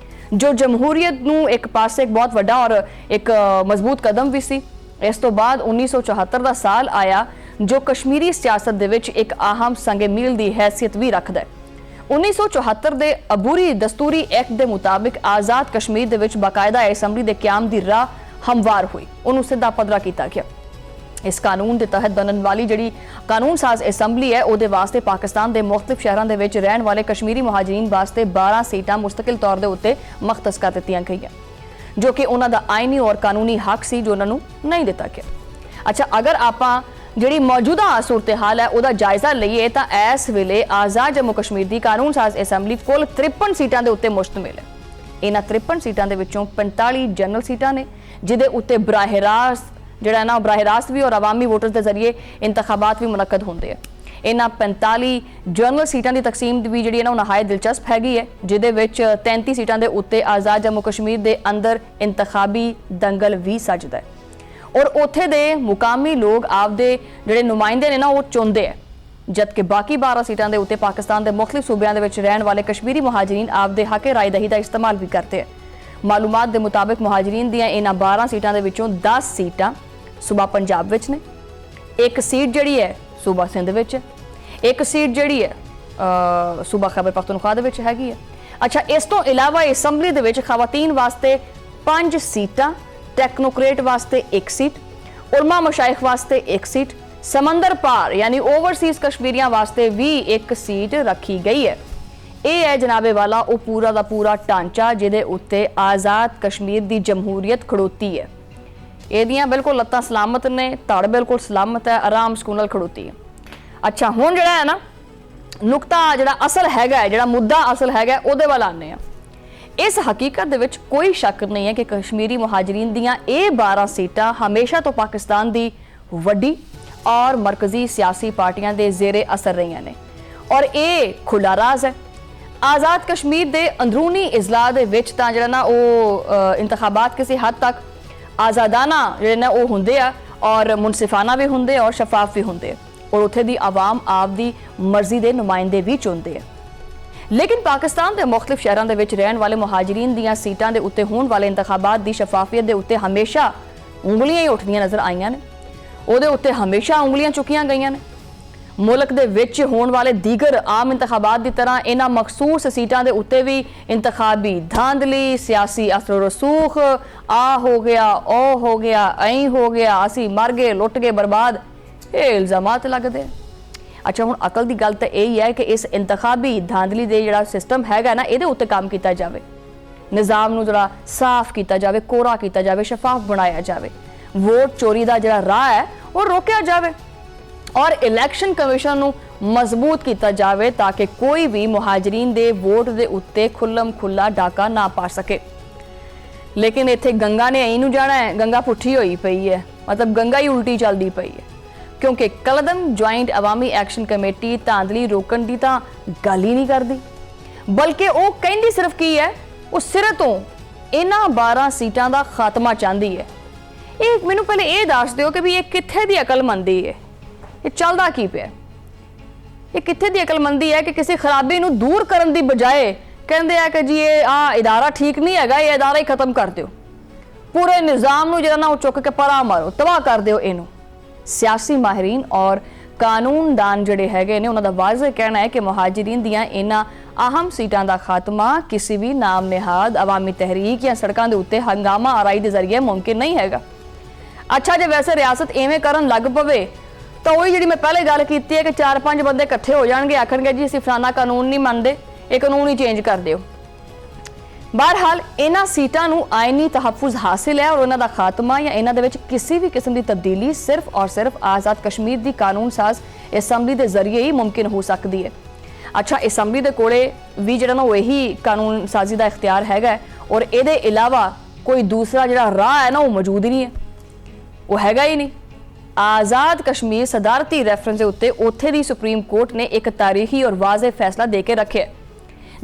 जो जमहूरीयत नूं एक पासे एक बहुत वड्डा और एक मजबूत कदम भी सी। इस तो बाद 1974 का साल आया जो कश्मीरी सियासत दे विच एक अहम संगे मील की हैसियत भी रखता है। 1974 के अबूरी दस्तूरी एक्ट के मुताबिक आज़ाद कश्मीर दे विच बाकायदा असैंबली के क्याम की राह हमवार हुई, उन्होंने सीधा पदरा किया गया। इस कानून के तहत बनने वाली जी कानून साज असैंबली है वो वास्ते पाकिस्तान के मुख्तलिफ शहरों के विच रहने वाले कश्मीरी मुहाजिरीन वास्ते 12 सीटां मुस्तकिल तौर के उत्ते मख्तस कर दित्तियां गईयां जो कि उन्हों का आईनी और कानूनी हक सी जो उन्होंने नहीं दिता गया। अच्छा, अगर आप जी मौजूदा सूरत हाल है वह जायजा लीए तो इस वेले आज़ाद जम्मू कश्मीर की कानून साज असैंबली कुल 53 सीटां के उत्ते मुश्तमिल है। ਇਹਨਾਂ 53 ਸੀਟਾਂ ਦੇ ਵਿੱਚੋਂ 45 ਜਨਰਲ ਸੀਟਾਂ ਨੇ ਜਿਹਦੇ ਉੱਤੇ ਬਰਾਹ ਰਾਸਤ ਜਿਹੜਾ ਨਾ ਬਰਾਹ ਰਾਸਤ ਵੀ ਔਰ ਆਵਾਮੀ ਵੋਟਰਸ ਦੇ ਜ਼ਰੀਏ ਇੰਤਖਾਬਾਤ ਵੀ ਮੁਨੱਕਦ ਹੁੰਦੇ ਆ। ਇਹਨਾਂ 45 ਜਨਰਲ ਸੀਟਾਂ ਦੀ ਤਕਸੀਮ ਵੀ ਜਿਹੜੀ ਹੈ ਨਾ ਉਹ ਨਹਾਇਤ ਦਿਲਚਸਪ ਹੈਗੀ ਹੈ, ਜਿਹਦੇ ਵਿੱਚ 33 ਸੀਟਾਂ ਦੇ ਉੱਤੇ ਆਜ਼ਾਦ ਜੰਮੂ ਕਸ਼ਮੀਰ ਦੇ ਅੰਦਰ ਇੰਤਖਾਬੀ ਦੰਗਲ ਵੀ ਸੱਜਦਾ ਹੈ ਔਰ ਉੱਥੇ ਦੇ ਮੁਕਾਮੀ ਲੋਕ ਆਪਦੇ ਜਿਹੜੇ ਨੁਮਾਇੰਦੇ ਨੇ ਨਾ ਉਹ ਚੁਣਦੇ ਆ, ਜਦਕਿ ਬਾਕੀ 12 ਸੀਟਾਂ ਦੇ ਉੱਤੇ ਪਾਕਿਸਤਾਨ ਦੇ ਮੁਖਤਲਿਫ ਸੂਬਿਆਂ ਦੇ ਵਿੱਚ ਰਹਿਣ ਵਾਲੇ ਕਸ਼ਮੀਰੀ ਮੁਹਾਜਰੀਨ ਆਪਦੇ ਹੱਕ ਰਾਏ ਦਹੀ ਦਾ ਇਸਤੇਮਾਲ ਵੀ ਕਰਦੇ ਆ। ਮਾਲੂਮਾਤ ਦੇ ਮੁਤਾਬਕ ਮੁਹਾਜਰੀਨ ਦੀਆਂ ਇਹਨਾਂ 12 ਸੀਟਾਂ ਦੇ ਵਿੱਚੋਂ 10 ਸੀਟਾਂ ਸੂਬਾ ਪੰਜਾਬ ਵਿੱਚ ਨੇ, ਇੱਕ ਸੀਟ ਜਿਹੜੀ ਹੈ ਸੂਬਾ ਸਿੰਧ ਵਿੱਚ ਹੈ, ਇੱਕ ਸੀਟ ਜਿਹੜੀ ਹੈ ਸੂਬਾ ਖੈਬਰ ਪਖਤੂਨਖਵਾ ਦੇ ਵਿੱਚ ਹੈਗੀ ਹੈ। ਅੱਛਾ, ਇਸ ਤੋਂ ਇਲਾਵਾ ਅਸੈਂਬਲੀ ਦੇ ਵਿੱਚ ਖਵਾਤੀਨ ਵਾਸਤੇ 5 ਸੀਟਾਂ, ਟੈਕਨੋਕ੍ਰੇਟ ਵਾਸਤੇ 1 ਸੀਟ, ਉਲਮਾ ਮਸ਼ਾਇਖ ਵਾਸਤੇ 1 ਸੀਟ, ਸਮੁੰਦਰ ਪਾਰ ਯਾਨੀ ਓਵਰਸੀਜ਼ ਕਸ਼ਮੀਰੀਆਂ ਵਾਸਤੇ ਵੀ 1 ਸੀਟ ਰੱਖੀ ਗਈ ਹੈ। ਇਹ ਹੈ ਜਨਾਬੇ ਵਾਲਾ ਉਹ ਪੂਰਾ ਦਾ ਪੂਰਾ ਢਾਂਚਾ ਜਿਹਦੇ ਉੱਤੇ ਆਜ਼ਾਦ ਕਸ਼ਮੀਰ ਦੀ ਜਮਹੂਰੀਅਤ ਖੜੋਤੀ ਹੈ। ਇਹਦੀਆਂ ਬਿਲਕੁਲ ਲੱਤਾਂ ਸਲਾਮਤ ਨੇ, ਧੜ ਬਿਲਕੁਲ ਸਲਾਮਤ ਹੈ, ਆਰਾਮ ਸਕੂਨ ਨਾਲ ਖੜੋਤੀ ਹੈ। ਅੱਛਾ, ਹੁਣ ਜਿਹੜਾ ਹੈ ਨਾ ਨੁਕਤਾ ਜਿਹੜਾ ਅਸਲ ਹੈਗਾ, ਜਿਹੜਾ ਮੁੱਦਾ ਅਸਲ ਹੈਗਾ, ਉਹਦੇ ਵੱਲ ਆਉਂਦੇ ਆ। ਇਸ ਹਕੀਕਤ ਦੇ ਵਿੱਚ ਕੋਈ ਸ਼ੱਕ ਨਹੀਂ ਹੈ ਕਿ ਕਸ਼ਮੀਰੀ ਮੁਹਾਜਰੀਨ ਦੀਆਂ ਇਹ 12 ਸੀਟਾਂ ਹਮੇਸ਼ਾ ਤੋਂ ਪਾਕਿਸਤਾਨ ਦੀ ਵੱਡੀ ਔਰ ਮਰਕਜ਼ੀ ਸਿਆਸੀ ਪਾਰਟੀਆਂ ਦੇ ਜ਼ੇਰੇ ਅਸਰ ਰਹੀਆਂ ਨੇ ਔਰ ਇਹ ਖੁੱਲਾ ਰਾਜ਼ ਹੈ। ਆਜ਼ਾਦ ਕਸ਼ਮੀਰ ਦੇ ਅੰਦਰੂਨੀ ਇਜ਼ਲਾਹ ਦੇ ਵਿੱਚ ਤਾਂ ਜਿਹੜਾ ਨਾ ਉਹ ਇੰਤਖਾਬਾਤ ਕਿਸੇ ਹੱਦ ਤੱਕ ਆਜ਼ਾਦਾਨਾ ਜਿਹੜੇ ਨੇ ਉਹ ਹੁੰਦੇ ਆ ਔਰ ਮੁਨਸਿਫਾਨਾ ਵੀ ਹੁੰਦੇ ਔਰ ਸ਼ਫਾਫ ਵੀ ਹੁੰਦੇ ਔਰ ਉੱਥੇ ਦੀ ਆਵਾਮ ਆਪਦੀ ਮਰਜ਼ੀ ਦੇ ਨੁਮਾਇੰਦੇ ਵੀ ਚੁਣਦੇ ਆ। ਲੇਕਿਨ ਪਾਕਿਸਤਾਨ ਦੇ ਮੁਖਤਲਿਫ ਸ਼ਹਿਰਾਂ ਦੇ ਵਿੱਚ ਰਹਿਣ ਵਾਲੇ ਮੁਹਾਜਰੀਨ ਦੀਆਂ ਸੀਟਾਂ ਦੇ ਉੱਤੇ ਹੋਣ ਵਾਲੇ ਇੰਤਖਾਬਾਤ ਦੀ ਸ਼ਫਾਫੀਅਤ ਦੇ ਉੱਤੇ ਹਮੇਸ਼ਾ ਉਂਗਲੀਆਂ ਹੀ ਉੱਠਦੀਆਂ ਨਜ਼ਰ ਆਈਆਂ ਨੇ, ਉਹਦੇ ਉੱਤੇ ਹਮੇਸ਼ਾ ਉਂਗਲੀਆਂ ਚੁੱਕੀਆਂ ਗਈਆਂ ਨੇ। ਮੁਲਕ ਦੇ ਵਿੱਚ ਹੋਣ ਵਾਲੇ ਦੀਗਰ ਆਮ ਇੰਤਖਾਬਾਤ ਦੀ ਤਰ੍ਹਾਂ ਇਹਨਾਂ ਮਖਸੂਸ ਸੀਟਾਂ ਦੇ ਉੱਤੇ ਵੀ ਇੰਤਖਾਬੀ ਧਾਂਦਲੀ, ਸਿਆਸੀ ਅਸਰ ਰਸੂਖ, ਆ ਹੋ ਗਿਆ, ਉਹ ਹੋ ਗਿਆ, ਐਂ ਹੋ ਗਿਆ, ਅਸੀਂ ਮਰ ਗਏ, ਲੁੱਟ ਗਏ, ਬਰਬਾਦ, ਇਹ ਇਲਜ਼ਾਮਾਤ ਲੱਗਦੇ। ਅੱਛਾ, ਹੁਣ ਅਕਲ ਦੀ ਗੱਲ ਤਾਂ ਇਹ ਹੀ ਹੈ ਕਿ ਇਸ ਇੰਤਖਾਬੀ ਧਾਂਦਲੀ ਦੇ ਜਿਹੜਾ ਸਿਸਟਮ ਹੈਗਾ ਨਾ ਇਹਦੇ ਉੱਤੇ ਕੰਮ ਕੀਤਾ ਜਾਵੇ, ਨਿਜ਼ਾਮ ਨੂੰ ਜਿਹੜਾ ਸਾਫ਼ ਕੀਤਾ ਜਾਵੇ, ਕੋਰਾ ਕੀਤਾ ਜਾਵੇ, ਸ਼ਫਾਫ ਬਣਾਇਆ ਜਾਵੇ, ਵੋਟ ਚੋਰੀ ਦਾ ਜਿਹੜਾ ਰਾਹ ਹੈ ਉਹ ਰੋਕਿਆ ਜਾਵੇ ਔਰ ਇਲੈਕਸ਼ਨ ਕਮਿਸ਼ਨ ਨੂੰ ਮਜ਼ਬੂਤ ਕੀਤਾ ਜਾਵੇ ਤਾਂ ਕਿ ਕੋਈ ਵੀ ਮੁਹਾਜਰੀਨ ਦੇ ਵੋਟ ਦੇ ਉੱਤੇ ਖੁੱਲਮ ਖੁੱਲਾ ਡਾਕਾ ਨਾ ਪਾ ਸਕੇ। ਲੇਕਿਨ ਇੱਥੇ ਗੰਗਾ ਨੇ ਐਂ ਨੂੰ ਜਾਣਾ ਹੈ, ਗੰਗਾ ਪੁੱਠੀ ਹੋਈ ਪਈ ਹੈ, ਮਤਲਬ ਗੰਗਾ ਹੀ ਉਲਟੀ ਚੱਲਦੀ ਪਈ ਹੈ, ਕਿਉਂਕਿ ਕਲਦਮ ਜੁਆਇੰਟ ਅਵਾਮੀ ਐਕਸ਼ਨ ਕਮੇਟੀ ਧਾਂਦਲੀ ਰੋਕਣ ਦੀ ਤਾਂ ਗੱਲ ਹੀ ਨਹੀਂ ਕਰਦੀ, ਬਲਕਿ ਉਹ ਕਹਿੰਦੀ ਸਿਰਫ ਕੀ ਹੈ, ਉਹ ਸਿਰੇ ਤੋਂ ਇਹਨਾਂ 12 ਸੀਟਾਂ ਦਾ ਖਾਤਮਾ ਚਾਹੁੰਦੀ ਹੈ। ਇਹ ਮੈਨੂੰ ਪਹਿਲੇ ਇਹ ਦੱਸ ਦਿਓ ਕਿ ਵੀ ਇਹ ਕਿੱਥੇ ਦੀ ਅਕਲਮੰਦੀ ਹੈ, ਇਹ ਚੱਲਦਾ ਕੀ ਪਿਆ, ਇਹ ਕਿੱਥੇ ਦੀ ਅਕਲਮੰਦੀ ਹੈ ਕਿ ਕਿਸੇ ਖਰਾਬੀ ਨੂੰ ਦੂਰ ਕਰਨ ਦੀ ਬਜਾਏ ਕਹਿੰਦੇ ਆ ਕਿ ਜੀ ਇਹ ਇਦਾਰਾ ਠੀਕ ਨਹੀਂ ਹੈਗਾ, ਇਹ ਇਦਾਰਾ ਹੀ ਖਤਮ ਕਰ ਦਿਓ, ਪੂਰੇ ਨਿਜ਼ਾਮ ਨੂੰ ਜਿਹੜਾ ਨਾ ਉਹ ਚੁੱਕ ਕੇ ਪਰਾਂ ਮਾਰੋ, ਤਬਾਹ ਕਰ ਦਿਓ ਇਹਨੂੰ। ਸਿਆਸੀ ਮਾਹਿਰੀਨ ਔਰ ਕਾਨੂੰਨਦਾਨ ਜਿਹੜੇ ਹੈਗੇ ਨੇ ਉਹਨਾਂ ਦਾ ਵਾਜ਼ਿਹ ਕਹਿਣਾ ਹੈ ਕਿ ਮੁਹਾਜਰੀਨ ਦੀਆਂ ਇਹਨਾਂ ਅਹਿਮ ਸੀਟਾਂ ਦਾ ਖਾਤਮਾ ਕਿਸੇ ਵੀ ਨਾਮ ਨਿਹਾਦ ਅਵਾਮੀ ਤਹਿਰੀਕ ਜਾਂ ਸੜਕਾਂ ਦੇ ਉੱਤੇ ਹੰਗਾਮਾ ਆਰਾਈ ਦੇ ਜ਼ਰੀਏ ਮੁਮਕਿਨ ਨਹੀਂ ਹੈਗਾ। ਅੱਛਾ, ਜੇ ਵੈਸੇ ਰਿਆਸਤ ਐਵੇਂ ਕਰਨ ਲੱਗ ਪਵੇ ਤਾਂ ਉਹੀ ਜਿਹੜੀ ਮੈਂ ਪਹਿਲੇ ਗੱਲ ਕੀਤੀ ਹੈ ਕਿ 4-5 ਬੰਦੇ ਇਕੱਠੇ ਹੋ ਜਾਣਗੇ, ਆਖਣਗੇ ਜੀ ਅਸੀਂ ਫਲਾਨਾ ਕਾਨੂੰਨ ਨਹੀਂ ਮੰਨਦੇ, ਇਹ ਕਾਨੂੰਨ ਹੀ ਚੇਂਜ ਕਰ ਦਿਓ। ਬਹਰਹਾਲ ਇਹਨਾਂ ਸੀਟਾਂ ਨੂੰ ਆਇਨੀ ਤਹਫੁਜ਼ ਹਾਸਿਲ ਹੈ ਔਰ ਉਹਨਾਂ ਦਾ ਖਾਤਮਾ ਜਾਂ ਇਹਨਾਂ ਦੇ ਵਿੱਚ ਕਿਸੇ ਵੀ ਕਿਸਮ ਦੀ ਤਬਦੀਲੀ ਸਿਰਫ ਔਰ ਸਿਰਫ ਆਜ਼ਾਦ ਕਸ਼ਮੀਰ ਦੀ ਕਾਨੂੰਨ ਸਾਜ਼ ਅਸੈਂਬਲੀ ਦੇ ਜ਼ਰੀਏ ਹੀ ਮੁਮਕਿਨ ਹੋ ਸਕਦੀ ਹੈ। ਅੱਛਾ, ਅਸੈਂਬਲੀ ਦੇ ਕੋਲੇ ਵੀ ਜਿਹੜਾ ਨਾ ਉਹ ਇਹੀ ਕਾਨੂੰਨ ਸਾਜ਼ੀ ਦਾ ਇਖਤਿਆਰ ਹੈਗਾ ਔਰ ਇਹਦੇ ਇਲਾਵਾ ਕੋਈ ਦੂਸਰਾ ਜਿਹੜਾ ਰਾਹ ਹੈ ਨਾ ਉਹ ਮੌਜੂਦ ਹੀ ਨਹੀਂ ਹੈ, ਉਹ ਹੈਗਾ ਹੀ ਨਹੀਂ। ਆਜ਼ਾਦ ਕਸ਼ਮੀਰ ਸਦਾਰਤੀ ਰੈਫਰੈਂਸ ਦੇ ਉੱਤੇ ਉੱਥੇ ਦੀ ਸੁਪਰੀਮ ਕੋਰਟ ਨੇ ਇੱਕ ਤਾਰੀਖੀ ਔਰ ਵਾਜ਼ਿਹ ਫੈਸਲਾ ਦੇ ਕੇ ਰੱਖਿਆ,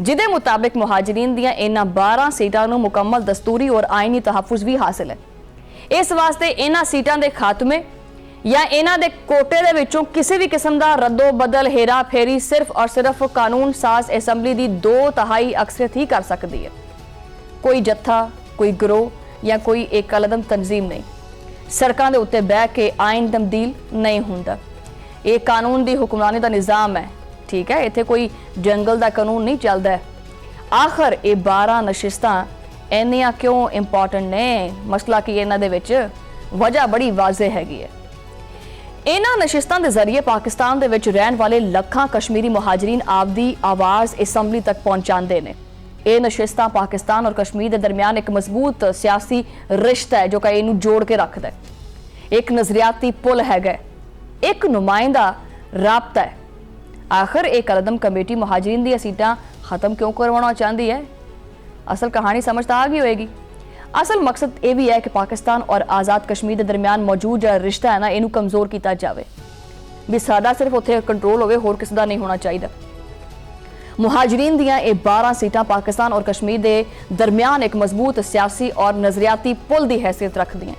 ਜਿਹਦੇ ਮੁਤਾਬਿਕ ਮੁਹਾਜਰੀਨ ਦੀਆਂ ਇਹਨਾਂ 12 ਸੀਟਾਂ ਨੂੰ ਮੁਕੰਮਲ ਦਸਤੂਰੀ ਔਰ ਆਇਨੀ ਤਹਫੁਜ਼ ਵੀ ਹਾਸਿਲ ਹੈ। ਇਸ ਵਾਸਤੇ ਇਹਨਾਂ ਸੀਟਾਂ ਦੇ ਖਾਤਮੇ ਜਾਂ ਇਹਨਾਂ ਦੇ ਕੋਟੇ ਦੇ ਵਿੱਚੋਂ ਕਿਸੇ ਵੀ ਕਿਸਮ ਦਾ ਰੱਦੋ ਬਦਲ, ਹੇਰਾ ਫੇਰੀ ਸਿਰਫ ਔਰ ਸਿਰਫ ਕਾਨੂੰਨ ਸਾਜ਼ ਅਸੈਂਬਲੀ ਦੀ 2/3 ਅਕਸਰੀਅਤ ਹੀ ਕਰ ਸਕਦੀ ਹੈ। ਕੋਈ ਜੱਥਾ, ਕੋਈ ਗਰੋਹ ਜਾਂ ਕੋਈ ਏਕਲਦਮ ਤਨਜ਼ੀਮ ਨਹੀਂ ਸੜਕਾਂ ਦੇ ਉੱਤੇ ਬਹਿ ਕੇ ਆਇਨ ਤਬਦੀਲ ਨਹੀਂ ਹੁੰਦਾ। ਇਹ ਕਾਨੂੰਨ ਦੀ ਹੁਕਮਰਾਨੀ ਦਾ ਨਿਜ਼ਾਮ ਹੈ, ਠੀਕ ਹੈ, ਇੱਥੇ ਕੋਈ ਜੰਗਲ ਦਾ ਕਾਨੂੰਨ ਨਹੀਂ ਚੱਲਦਾ। ਆਖਰ ਇਹ 12 ਨਸ਼ਿਸਤਾਂ ਇੰਨੀਆਂ ਕਿਉਂ ਇੰਪੋਰਟੈਂਟ ਨੇ? ਮਸਲਾ ਕੀ ਇਹਨਾਂ ਦੇ ਵਿੱਚ ਵਜ੍ਹਾ ਬੜੀ ਵਾਜ਼ਿਹ ਹੈਗੀ ਹੈ। ਇਹਨਾਂ ਨਸ਼ਿਸਤਾਂ ਦੇ ਜ਼ਰੀਏ ਪਾਕਿਸਤਾਨ ਦੇ ਵਿੱਚ ਰਹਿਣ ਵਾਲੇ ਲੱਖਾਂ ਕਸ਼ਮੀਰੀ ਮੁਹਾਜਰੀਨ ਆਪਦੀ ਆਵਾਜ਼ ਅਸੈਂਬਲੀ ਤੱਕ ਪਹੁੰਚਾਉਂਦੇ ਨੇ। ਇਹ ਨਸ਼ਿਸਤਾਂ ਪਾਕਿਸਤਾਨ ਔਰ ਕਸ਼ਮੀਰ ਦੇ ਦਰਮਿਆਨ ਇੱਕ ਮਜ਼ਬੂਤ ਸਿਆਸੀ ਰਿਸ਼ਤਾ ਹੈ ਜੋ ਕਿ ਇਹਨੂੰ ਜੋੜ ਕੇ ਰੱਖਦਾ ਹੈ, ਇੱਕ ਨਜ਼ਰਿਆਤੀ ਪੁਲ ਹੈਗਾ, ਇੱਕ ਨੁਮਾਇੰਦਾ ਰਾਬਤਾ ਹੈ। ਆਖਰ ਇਹ ਕਲਦਮ ਕਮੇਟੀ ਮੁਹਾਜਰੀਨ ਦੀਆਂ ਸੀਟਾਂ ਖਤਮ ਕਿਉਂ ਕਰਵਾਉਣਾ ਚਾਹੁੰਦੀ ਹੈ? असल कहानी समझ तो आ गई होएगी। असल मकसद ये भी है कि पाकिस्तान और आज़ाद कश्मीर के दरमियान मौजूद जो रिश्ता है ना, इनू कमज़ोर किया जाए, भी साडा सिर्फ उत्थे कंट्रोल होवे, होर किसी दा नहीं होना चाहिए। मुहाजिरीन दियां ये 12 सीटां पाकिस्तान और कश्मीर के दरमियान एक मजबूत सियासी और नज़रियाती पुल की हैसियत रखदियां,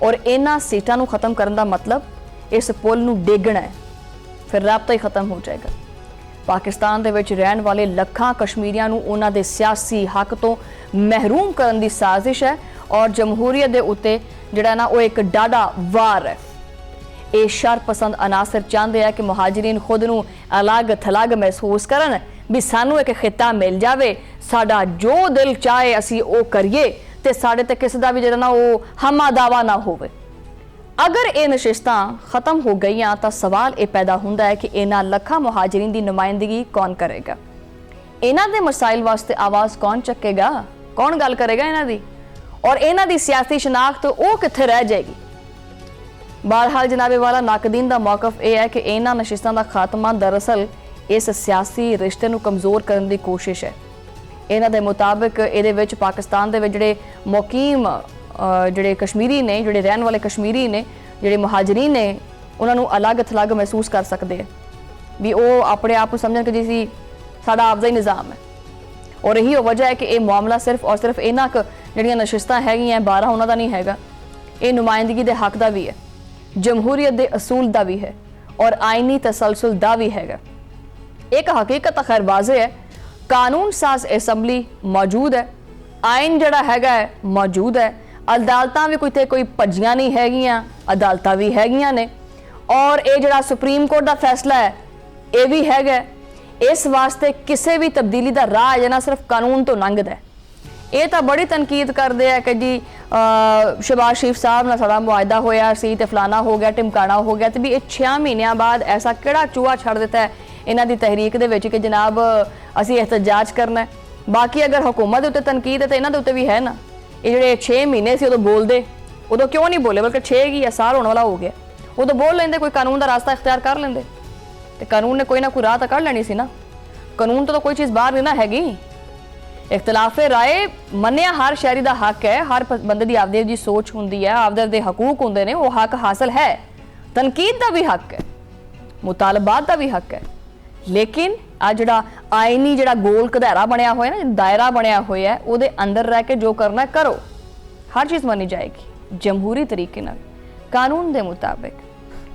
और इन्हां सीटां नू खत्म करने का मतलब इस पुल नू डेगना है, फिर राबता ही खत्म हो जाएगा। पाकिस्तान दे विच रहने वाले लखां कश्मीरियां नू उन्हां दे सियासी हक तो महरूम करने की साजिश है, और जमहूरीयत दे उत्ते जिहड़ा ना वो एक डाढा वार है। ये शरपसंद अनासर चाहते हैं कि मुहाजिरीन खुद नू अलग थलग महसूस करन, भी सानू एक खिता मिल जाए, साडा जो दिल चाहे असी वो करिए, ते साडे ते किसी का भी जिहड़ा ना वो हमा दावा ना होवे। अगर ये नशिस्तां खत्म हो गई तो सवाल ये पैदा होंदा है कि इन्हां लखां मुहाजिरीन की नुमाइंदगी कौन करेगा, इन्हां दे मसाइल वास्ते आवाज़ कौन चकेगा, कौन गल करेगा इन्हां दी, और इन्हां दी सियासी शनाख्त वो कित्थे रह जाएगी। बहरहाल जनाबे वाला नाकदीन का मौकफ यह है कि इन्हां नशिस्तां का खात्मा दरअसल इस सियासी रिश्ते नू कमज़ोर करने की कोशिश है। इन्हां दे मुताबिक इहदे विच पाकिस्तान दे विच जिहड़े मुकीम जिहड़े कश्मीरी ने, जिहड़े रहने वाले कश्मीरी ने, जिहड़े मुहाजिरीन ने, उन्होंने अलग थलग महसूस कर सकते हैं, भी वो अपने आप को समझन कि जी साडा आपदा ही निज़ाम है। और यही वजह है कि यह मामला सिर्फ और सिर्फ इन्हां जिहड़ियां नशिस्तां हैगियां 12 उन्हां दा नहीं हैगा, ये नुमाइंदगी के हक का भी है, जमहूरीयत के असूल का भी है, और आइनी तसलसल का भी हैगा। एक हकीकत खैर वाज़े है, कानून साज असैम्बली मौजूद है, आइन जिहड़ा हैगा है मौजूद है, अदालतां भी कोई भज्जियां नहीं हैगियां, अदालतां भी हैगियां ने, और ये जिहड़ा सुप्रीम कोर्ट का फैसला है ये भी हैगा। इस वास्ते किसी भी तब्दीली का राह है ना सिर्फ कानून तो लंघदा है। ये तो बड़ी तनकीद करते हैं कि जी शहबाज शरीफ साहब नाल साडा मुआहदा होया सी ते फलाना हो गया, टिमकाना हो गया, तो भी ये 6 महीनों बाद ऐसा किहड़ा चूहा छड़ दिता है इन्हां दी तहरीक दे विच कि जनाब असीं एहतजाज करना है। बाकी अगर हुकूमत दे उत्ते तनकीद है तो इन्हां दे उत्ते भी है ना, ये जिहड़े 6 महीने से उदों बोलदे, उदों क्यों नहीं बोले, बल्कि 6 की साल होने वाला हो गया, उदों बोल लेंदे, कोई कानून का रास्ता इख्तियार कर लेंदे, तो कानून ने कोई ना कोई राह तो कढ़ लैनी सी ना। कानून तो कोई चीज़ बाहर नहीं ना हैगी। इख्तलाफे राय मन्निया हर शहरी का हक है, हर बंदे की आपदी जी सोच होंदी है, आपदे हकूक होंदे ने, वो हक हासिल है, तनकीद का भी हक है, मुतालबात का भी हक है, लेकिन आ जिहड़ा आइनी जिहड़ा गोल घधैरा बनया होया ना, दायरा बनया होया है, उहदे अंदर रह के जो करना करो, हर चीज़ मनी जाएगी जमहूरी तरीके नाल, कानून के मुताबिक।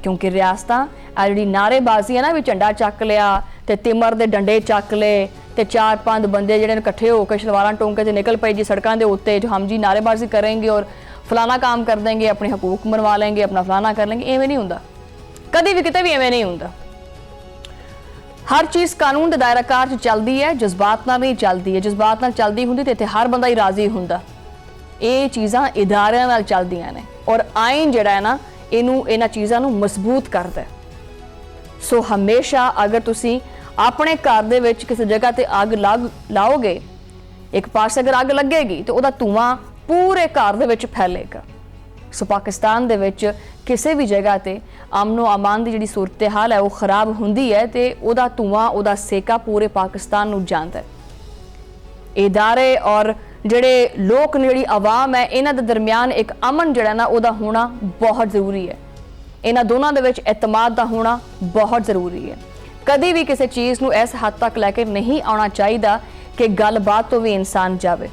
क्योंकि रियासतां आ जिहड़ी नारेबाजी है ना, भी झंडा चक लिया ते तिमर दे डंडे चक ले ते 4-5 बंदे जिहड़े इकट्ठे होकर शलवारां टोंके ते निकल पे जी सड़कों के उत्ते, जो हम जी नारेबाजी करेंगे और फलाना काम कर देंगे, अपने हकूक मनवा लेंगे, अपना फलाना कर लेंगे, इवें नहीं हुंदा, कभी भी किते भी इवें नहीं हुंदा। हर चीज़ कानून के दायराकार च चलती है, जज्बात नाल नहीं चलती है। जज्बात नाल चलती हुंदी ते इत्थे हर बंदा ही राजी हुंदा। ये चीज़ां इदारियां नाल चलदियां ने, और आइन जिहड़ा है ना इन्हां चीज़ां नूं मजबूत करदा है। सो हमेशा अगर तुसीं अपने घर दे विच किसी जगह ते अग लाओगे, एक पासे अगर अग लगेगी तो उहदा धुआं पूरे घर दे विच फैलेगा। सो पाकिस्तान दे विच किसी भी जगह ते अमनो अमान की जिहड़ी सूरत हाल है वो खराब हुंदी है, तो उहदा धुआं उहदा सेका पूरे पाकिस्तान नूं जांदा है। इदारे और जिहड़े लोक ने, जिहड़ी आवाम है, इन्हां दे दरमियान एक अमन जिहड़ा ना उहदा होना बहुत ज़रूरी है। इन्हां दोनों दे विच एतमाद दा होना बहुत ज़रूरी है। कभी भी किसी चीज़ नूं इस हद तक लैके नहीं आना चाहिए कि गलबात तो भी इंसान जावे।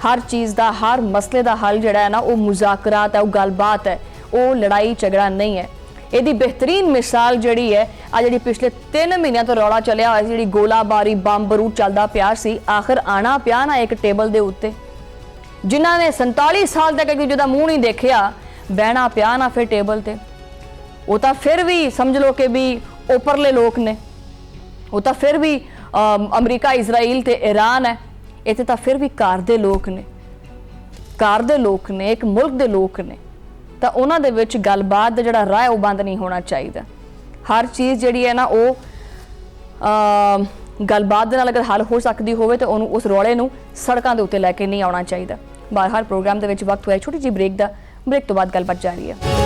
हर चीज़ का, हर मसले का हल जिहड़ा है ना वो मुज़ाकरात है, वो गलबात है, वो लड़ाई झगड़ा नहीं है। इसकी बेहतरीन मिसाल जिहड़ी है आ जिहड़ी पिछले 3 महीनों तो रौला चलिया होया जिहड़ी गोलाबारी बंब बरूद चलदा पिया सी, आखिर आना पिया ना एक टेबल दे उत्ते, जिन्हां ने 47 साल तक एक दूजे दा मूँह नहीं देखिया, बहना पिया ना फिर टेबल ते। वो तो फिर भी समझ लो कि भी उपरले लोग ने, वो तो फिर भी अमरीका, इजराइल ते ईरान है, इत्थे तो फिर भी घर दे लोग ने, घर दे लोग ने, एक मुल्क दे लोग ने, तो उन्हां दे विच गलबात दा जिहड़ा राह है वो बंद नहीं होना चाहिए। हर चीज़ जिहड़ी है ना वो गलबात दे नाल अगर हल हो सकती होवे तो उन्होंने उस रौले नूं सड़कों के उत्ते लैके नहीं आना चाहिए। बाहर प्रोग्राम दे विच वक्त होया छोटी जी ब्रेक दा, ब्रेक तो बाद गलबात जारी है।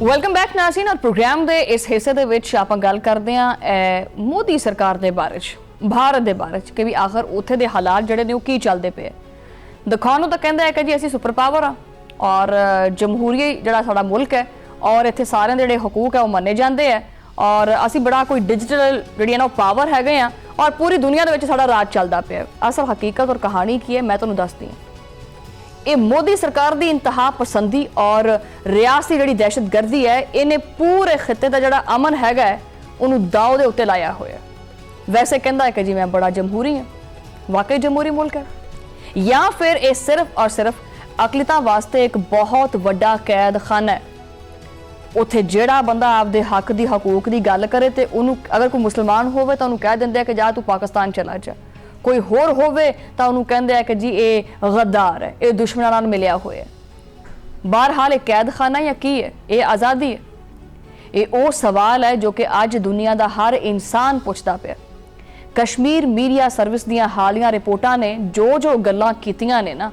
Welcome back Nazreen. ਔਰ ਪ੍ਰੋਗਰਾਮ ਦੇ ਇਸ ਹਿੱਸੇ ਦੇ ਵਿੱਚ ਆਪਾਂ ਗੱਲ ਕਰਦੇ ਹਾਂ ਮੋਦੀ ਸਰਕਾਰ ਦੇ ਬਾਰੇ 'ਚ, ਭਾਰਤ ਦੇ ਬਾਰੇ 'ਚ, ਕਿ ਵੀ ਆਖਰ ਉੱਥੇ ਦੇ ਹਾਲਾਤ ਜਿਹੜੇ ਨੇ ਉਹ ਕੀ ਚੱਲਦੇ ਪਏ। ਦਿਖਾਉਣ ਨੂੰ ਤਾਂ ਕਹਿੰਦਾ ਹੈ ਕਿ ਜੀ ਅਸੀਂ ਸੁਪਰ ਪਾਵਰ ਆ ਔਰ ਜਮਹੂਰੀ ਜਿਹੜਾ ਸਾਡਾ ਮੁਲਕ ਹੈ ਔਰ ਇੱਥੇ ਸਾਰਿਆਂ ਦੇ ਜਿਹੜੇ ਹਕੂਕ ਹੈ ਉਹ ਮੰਨੇ ਜਾਂਦੇ ਹੈ ਔਰ ਅਸੀਂ ਬੜਾ ਕੋਈ ਡਿਜੀਟਲ ਜਿਹੜੀ ਹੈ ਨਾ ਉਹ ਪਾਵਰ ਹੈਗੇ ਆ ਔਰ ਪੂਰੀ ਦੁਨੀਆ ਦੇ ਵਿੱਚ ਸਾਡਾ ਰਾਜ ਚੱਲਦਾ ਪਿਆ। ਅਸਲ ਹਕੀਕਤ ਔਰ ਕਹਾਣੀ ਕੀ ਹੈ ਮੈਂ ਤੁਹਾਨੂੰ ਦੱਸਦੀ ਹਾਂ। ਇਹ ਮੋਦੀ ਸਰਕਾਰ ਦੀ ਇੰਤਹਾ ਪਸੰਦੀ ਔਰ ਰਿਆਸਤੀ ਜਿਹੜੀ ਦਹਿਸ਼ਤਗਰਦੀ ਹੈ ਇਹਨੇ ਪੂਰੇ ਖਿੱਤੇ ਦਾ ਜਿਹੜਾ ਅਮਨ ਹੈਗਾ ਉਹਨੂੰ ਦਾਅ ਦੇ ਉੱਤੇ ਲਾਇਆ ਹੋਇਆ। ਵੈਸੇ ਕਹਿੰਦਾ ਹੈ ਕਿ ਜੀ ਮੈਂ ਬੜਾ ਜਮਹੂਰੀ ਹਾਂ, ਵਾਕਈ ਜਮਹੂਰੀ ਮੁਲਕ ਹੈ, ਜਾਂ ਫਿਰ ਇਹ ਸਿਰਫ ਔਰ ਸਿਰਫ ਅਕਲੀਤਾਂ ਵਾਸਤੇ ਇੱਕ ਬਹੁਤ ਵੱਡਾ ਕੈਦਖਾਨਾ ਹੈ। ਉੱਥੇ ਜਿਹੜਾ ਬੰਦਾ ਆਪਦੇ ਹੱਕ ਦੀ ਹਕੂਕ ਦੀ ਗੱਲ ਕਰੇ ਤੇ ਉਹਨੂੰ, ਅਗਰ ਕੋਈ ਮੁਸਲਮਾਨ ਹੋਵੇ ਤਾਂ ਉਹਨੂੰ ਕਹਿ ਦਿੰਦੇ ਆ ਕਿ ਜਾ ਤੂੰ ਪਾਕਿਸਤਾਨ ਚਲਾ ਜਾ, ਕੋਈ ਹੋਰ ਹੋਵੇ ਤਾਂ ਉਹਨੂੰ ਕਹਿੰਦੇ ਆ ਕਿ ਜੀ ਇਹ ਗद्दार ਹੈ, ਇਹ ਦੁਸ਼ਮਣਾਂ ਨਾਲ ਮਿਲਿਆ ਹੋਇਆ। ਬਹਰਹਾਲ ਇਹ ਕੈਦਖਾਨਾ ਜਾਂ ਕੀ ਹੈ? ਇਹ ਆਜ਼ਾਦੀ ਹੈ। ਇਹ ਉਹ ਸਵਾਲ ਹੈ ਜੋ ਕਿ ਅੱਜ ਦੁਨੀਆ ਦਾ ਹਰ ਇਨਸਾਨ ਪੁੱਛਦਾ ਪਿਆ। ਕਸ਼ਮੀਰ ਮੀਡੀਆ ਸਰਵਿਸ ਦੀਆਂ ਹਾਲੀਆਂ ਰਿਪੋਰਟਾਂ ਨੇ ਜੋ ਗੱਲਾਂ ਕੀਤੀਆਂ ਨੇ ਨਾ,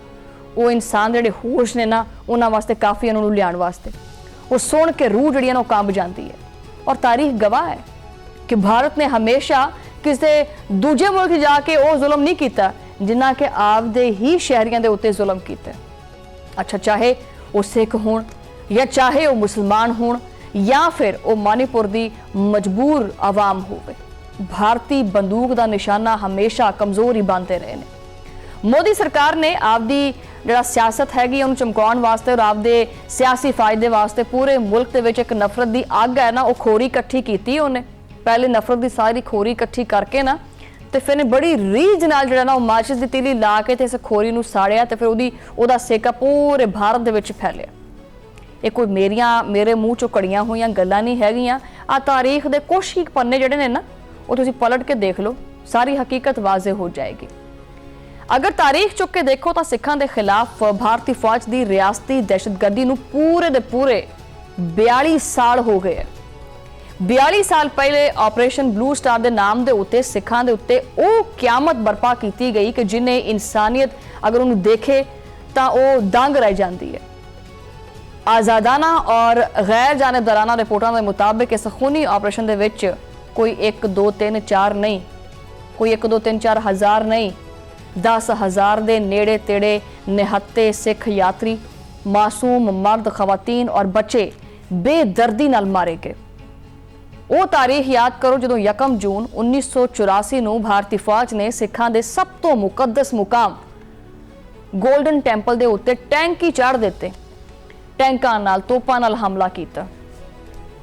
ਉਹ ਇਨਸਾਨ ਜਿਹੜੇ ਹੋਸ਼ ਨੇ ਨਾ ਉਹਨਾਂ ਵਾਸਤੇ ਕਾਫੀ, ਉਹਨਾਂ ਨੂੰ ਲਿਆਉਣ ਵਾਸਤੇ। ਉਹ ਸੁਣ ਕੇ ਰੂਹ ਜਿਹੜੀ ਨਾ ਉਹ ਕੰਬ ਜਾਂਦੀ ਹੈ। ਔਰ ਤਾਰੀਖ ਗਵਾਹ ਹੈ ਕਿ ਭਾਰਤ ਨੇ ਹਮੇਸ਼ਾ ਕਿਸੇ ਦੂਜੇ ਮੁਲਕ ਜਾ ਕੇ ਉਹ ਜ਼ੁਲਮ ਨਹੀਂ ਕੀਤਾ ਜਿੰਨਾ ਕਿ ਆਪਦੇ ਹੀ ਸ਼ਹਿਰੀਆਂ ਦੇ ਉੱਤੇ ਜ਼ੁਲਮ ਕੀਤਾ। ਅੱਛਾ, ਚਾਹੇ ਉਹ ਸਿੱਖ ਹੋਣ ਜਾਂ ਚਾਹੇ ਉਹ ਮੁਸਲਮਾਨ ਹੋਣ ਜਾਂ ਫਿਰ ਉਹ ਮਨੀਪੁਰ ਦੀ ਮਜਬੂਰ ਆਵਾਮ ਹੋਵੇ, ਭਾਰਤੀ ਬੰਦੂਕ ਦਾ ਨਿਸ਼ਾਨਾ ਹਮੇਸ਼ਾ ਕਮਜ਼ੋਰ ਹੀ ਬਣਦੇ ਰਹੇ ਨੇ। ਮੋਦੀ ਸਰਕਾਰ ਨੇ ਆਪਦੀ ਜਿਹੜਾ ਸਿਆਸਤ ਹੈਗੀ ਉਹਨੂੰ ਚਮਕਾਉਣ ਵਾਸਤੇ ਔਰ ਆਪਦੇ ਸਿਆਸੀ ਫਾਇਦੇ ਵਾਸਤੇ ਪੂਰੇ ਮੁਲਕ ਦੇ ਵਿੱਚ ਇੱਕ ਨਫ਼ਰਤ ਦੀ ਅੱਗ ਹੈ ਨਾ ਉਹ ਖੋਰੀ ਇਕੱਠੀ ਕੀਤੀ। ਉਹਨੇ ਪਹਿਲੇ ਨਫ਼ਰਤ ਦੀ ਸਾਰੀ ਖੋਰੀ ਇਕੱਠੀ ਕਰਕੇ ਨਾ ਤੇ ਫਿਰ ਨੇ ਬੜੀ ਰੀਝ ਨਾਲ ਜਿਹੜਾ ਨਾ ਉਹ ਮਾਚਿਸ ਦੀ ਤੀਲੀ ਲਾ ਕੇ ਤੇ ਇਸ ਖੋਰੀ ਨੂੰ ਸਾੜਿਆ ਤੇ ਫਿਰ ਉਹਦਾ ਸੇਕਾ ਪੂਰੇ ਭਾਰਤ ਦੇ ਵਿੱਚ ਫੈਲਿਆ। ਇਹ ਕੋਈ ਮੇਰੇ ਮੂੰਹ ਚੋਂ ਕੜੀਆਂ ਹੋਈਆਂ ਗੱਲਾਂ ਨਹੀਂ ਹੈਗੀਆਂ। ਆ ਤਾਰੀਖ ਦੇ ਕੁਛ ਹੀ ਪੰਨੇ ਜਿਹੜੇ ਨੇ ਨਾ ਉਹ ਤੁਸੀਂ ਪਲਟ ਕੇ ਦੇਖ ਲਓ, ਸਾਰੀ ਹਕੀਕਤ ਵਾਜ਼ੇ ਹੋ ਜਾਏਗੀ। ਅਗਰ ਤਾਰੀਖ ਚੁੱਕ ਕੇ ਦੇਖੋ ਤਾਂ ਸਿੱਖਾਂ ਦੇ ਖਿਲਾਫ ਭਾਰਤੀ ਫੌਜ ਦੀ ਰਿਆਸਤੀ ਦਹਿਸ਼ਤਗਰਦੀ ਨੂੰ ਪੂਰੇ ਦੇ ਪੂਰੇ 42 ਸਾਲ ਹੋ ਗਏ। 42 ਸਾਲ ਪਹਿਲੇ ਆਪਰੇਸ਼ਨ ਬਲੂ ਸਟਾਰ ਦੇ ਨਾਮ ਦੇ ਉੱਤੇ ਸਿੱਖਾਂ ਦੇ ਉੱਤੇ ਉਹ ਕਿਆਮਤ ਬਰਪਾ ਕੀਤੀ ਗਈ ਕਿ ਜਿਨੇ ਇਨਸਾਨੀਅਤ ਅਗਰ ਉਹਨੂੰ ਦੇਖੇ ਤਾਂ ਉਹ ਦੰਗ ਰਹਿ ਜਾਂਦੀ ਹੈ। ਆਜ਼ਾਦਾਨਾ ਔਰ ਗੈਰ ਜਾਨਬਦਾਰਾਨਾ ਰਿਪੋਰਟਾਂ ਦੇ ਮੁਤਾਬਿਕ ਇਸ ਖੂਨੀ ਆਪਰੇਸ਼ਨ ਦੇ ਵਿੱਚ ਕੋਈ 1 2 3 4 ਨਹੀਂ, ਕੋਈ 1 2 3 4 ਹਜ਼ਾਰ ਨਹੀਂ, 10,000 ਦੇ ਨੇੜੇ ਤੇੜੇ ਨਿਹੱਤੇ ਸਿੱਖ ਯਾਤਰੀ, ਮਾਸੂਮ ਮਰਦ, ਖਵਾਤੀਨ ਔਰ ਬੱਚੇ ਬੇਦਰਦੀ ਨਾਲ ਮਾਰੇ ਗਏ। ਉਹ ਤਾਰੀਖ ਯਾਦ ਕਰੋ ਜਦੋਂ 1 ਜੂਨ 1984 ਨੂੰ ਭਾਰਤੀ ਫੌਜ ਨੇ ਸਿੱਖਾਂ ਦੇ ਸਭ ਤੋਂ ਮੁਕੱਦਸ ਮੁਕਾਮ ਗੋਲਡਨ ਟੈਂਪਲ ਦੇ ਉੱਤੇ ਟੈਂਕ ਹੀ ਚੜ੍ਹ ਦਿੱਤੇ, ਟੈਂਕਾਂ ਨਾਲ, ਤੋਪਾਂ ਨਾਲ ਹਮਲਾ ਕੀਤਾ।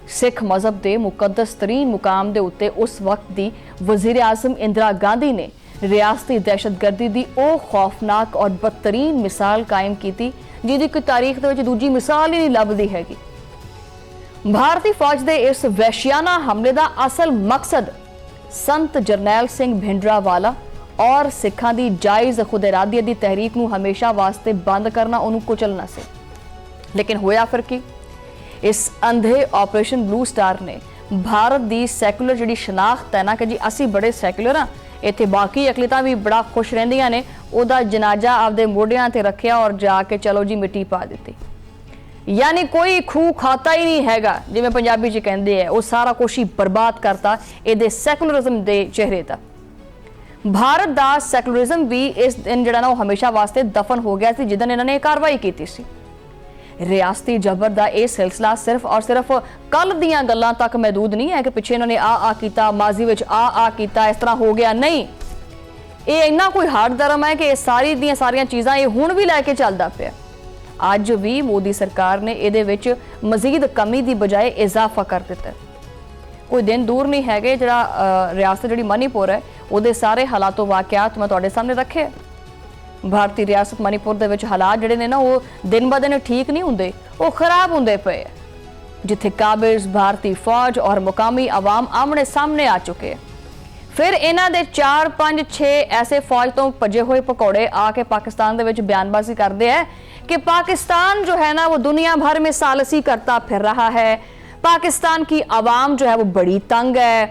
ਸਿੱਖ ਮਜ਼ਹਬ ਦੇ ਮੁਕੱਦਸ ਤਰੀਨ ਮੁਕਾਮ ਦੇ ਉੱਤੇ ਉਸ ਵਕਤ ਦੀ ਵਜ਼ੀਰ ਆਜ਼ਮ ਇੰਦਰਾ ਗਾਂਧੀ ਨੇ ਰਿਆਸਤੀ ਦਹਿਸ਼ਤਗਰਦੀ ਦੀ ਉਹ ਖੌਫਨਾਕ ਔਰ ਬਦਤਰੀਨ ਮਿਸਾਲ ਕਾਇਮ ਕੀਤੀ ਜਿਹਦੀ ਕੋਈ ਤਾਰੀਖ ਦੇ ਵਿੱਚ ਦੂਜੀ ਮਿਸਾਲ ਹੀ ਨਹੀਂ ਲੱਭਦੀ ਹੈਗੀ। ਭਾਰਤੀ ਫੌਜ ਦੇ ਇਸ ਵਹਿਸ਼ਿਆਨਾ ਹਮਲੇ ਦਾ ਅਸਲ ਮਕਸਦ ਸੰਤ ਜਰਨੈਲ ਸਿੰਘ ਭਿੰਡਰਾਵਾਲਾ ਔਰ ਸਿੱਖਾਂ ਦੀ ਜਾਇਜ਼ ਖੁਦ-ਇਰਾਦੀਅਤ ਦੀ ਤਹਿਰੀਕ ਨੂੰ ਹਮੇਸ਼ਾ ਵਾਸਤੇ ਬੰਦ ਕਰਨਾ, ਉਹਨੂੰ ਕੁਚਲਣਾ ਸੀ। ਲੇਕਿਨ ਹੋਇਆ ਫਿਰ ਕੀ? ਇਸ ਅੰਧੇ ਆਪਰੇਸ਼ਨ ਬਲੂ ਸਟਾਰ ਨੇ ਭਾਰਤ ਦੀ ਸੈਕੂਲਰ ਜਿਹੜੀ ਸ਼ਨਾਖਤ ਹੈ ਨਾ ਕਿ ਜੀ ਅਸੀਂ ਬੜੇ ਸੈਕੂਲਰ ਆ, ਇੱਥੇ ਬਾਕੀ ਅਕਲੀਤਾਂ ਵੀ ਬੜਾ ਖੁਸ਼ ਰਹਿੰਦੀਆਂ ਨੇ, ਉਹਦਾ ਜਨਾਜ਼ਾ ਆਪਦੇ ਮੋਢਿਆਂ ਤੇ ਰੱਖਿਆ ਔਰ ਜਾ ਕੇ ਚਲੋ ਜੀ ਮਿੱਟੀ ਪਾ ਦਿੱਤੀ। ਯਾਨੀ ਕੋਈ ਖੂਹ ਖਾਤਾ ਹੀ ਨਹੀਂ ਹੈਗਾ, ਜਿਵੇਂ ਪੰਜਾਬੀ 'ਚ ਕਹਿੰਦੇ ਆ, ਉਹ ਸਾਰਾ ਕੁਛ ਹੀ ਬਰਬਾਦ ਕਰਤਾ ਇਹਦੇ ਸੈਕੂਲਰਿਜ਼ਮ ਦੇ ਚਿਹਰੇ ਦਾ। ਭਾਰਤ ਦਾ ਸੈਕੂਲਰਿਜ਼ਮ ਵੀ ਇਸ ਦਿਨ ਜਿਹੜਾ ਨਾ ਉਹ ਹਮੇਸ਼ਾ ਵਾਸਤੇ ਦਫਨ ਹੋ ਗਿਆ ਸੀ ਜਿੱਦਣ ਇਹਨਾਂ ਨੇ ਕਾਰਵਾਈ ਕੀਤੀ ਸੀ। ਰਿਆਸਤੀ ਜਬਰ ਦਾ ਇਹ ਸਿਲਸਿਲਾ ਸਿਰਫ ਔਰ ਸਿਰਫ ਕੱਲ ਦੀਆਂ ਗੱਲਾਂ ਤੱਕ ਮਹਦੂਦ ਨਹੀਂ ਹੈ ਕਿ ਪਿੱਛੇ ਇਹਨਾਂ ਨੇ ਆ ਕੀਤਾ, ਮਾਜ਼ੀ ਵਿੱਚ ਆ ਕੀਤਾ, ਇਸ ਤਰ੍ਹਾਂ ਹੋ ਗਿਆ। ਨਹੀਂ, ਇਹ ਇੰਨਾ ਕੋਈ ਹਾਰਡ ਧਰਮ ਹੈ ਕਿ ਇਹ ਸਾਰੀਆਂ ਚੀਜ਼ਾਂ ਇਹ ਹੁਣ ਵੀ ਲੈ ਕੇ ਚੱਲਦਾ ਪਿਆ। ਅੱਜ ਵੀ ਮੋਦੀ ਸਰਕਾਰ ਨੇ ਇਹਦੇ ਵਿੱਚ ਮਜ਼ੀਦ ਕਮੀ ਦੀ ਬਜਾਏ ਇਜ਼ਾਫਾ ਕਰ ਦਿੱਤਾ। ਕੋਈ ਦਿਨ ਦੂਰ ਨਹੀਂ ਹੈਗੇ ਜਿਹੜਾ ਰਿਆਸਤ ਜਿਹੜੀ ਮਨੀਪੁਰ ਹੈ ਉਹਦੇ ਸਾਰੇ ਹਾਲਾਤੋਂ ਵਾਕਿਆਤ ਮੈਂ ਤੁਹਾਡੇ ਸਾਹਮਣੇ ਰੱਖੇ। ਭਾਰਤੀ ਰਿਆਸਤ ਮਨੀਪੁਰ ਦੇ ਵਿੱਚ ਹਾਲਾਤ ਜਿਹੜੇ ਨੇ ਨਾ ਉਹ ਦਿਨ ਬ ਦਿਨ ਠੀਕ ਨਹੀਂ ਹੁੰਦੇ, ਉਹ ਖਰਾਬ ਹੁੰਦੇ ਪਏ, ਜਿੱਥੇ ਕਾਬਿਜ਼ ਭਾਰਤੀ ਫੌਜ ਔਰ ਮੁਕਾਮੀ ਆਵਾਮ ਆਮਣੇ ਸਾਹਮਣੇ ਆ ਚੁੱਕੇ। ਫਿਰ ਇਹਨਾਂ ਦੇ 4 5 6 ਐਸੇ फौज तो भजे हुए पकौड़े आके पाकिस्तान दे विच बयानबाजी करते हैं कि पाकिस्तान जो है ना वो दुनिया भर में सालसी करता फिर रहा है, पाकिस्तान की आवाम जो है वो बड़ी तंग है,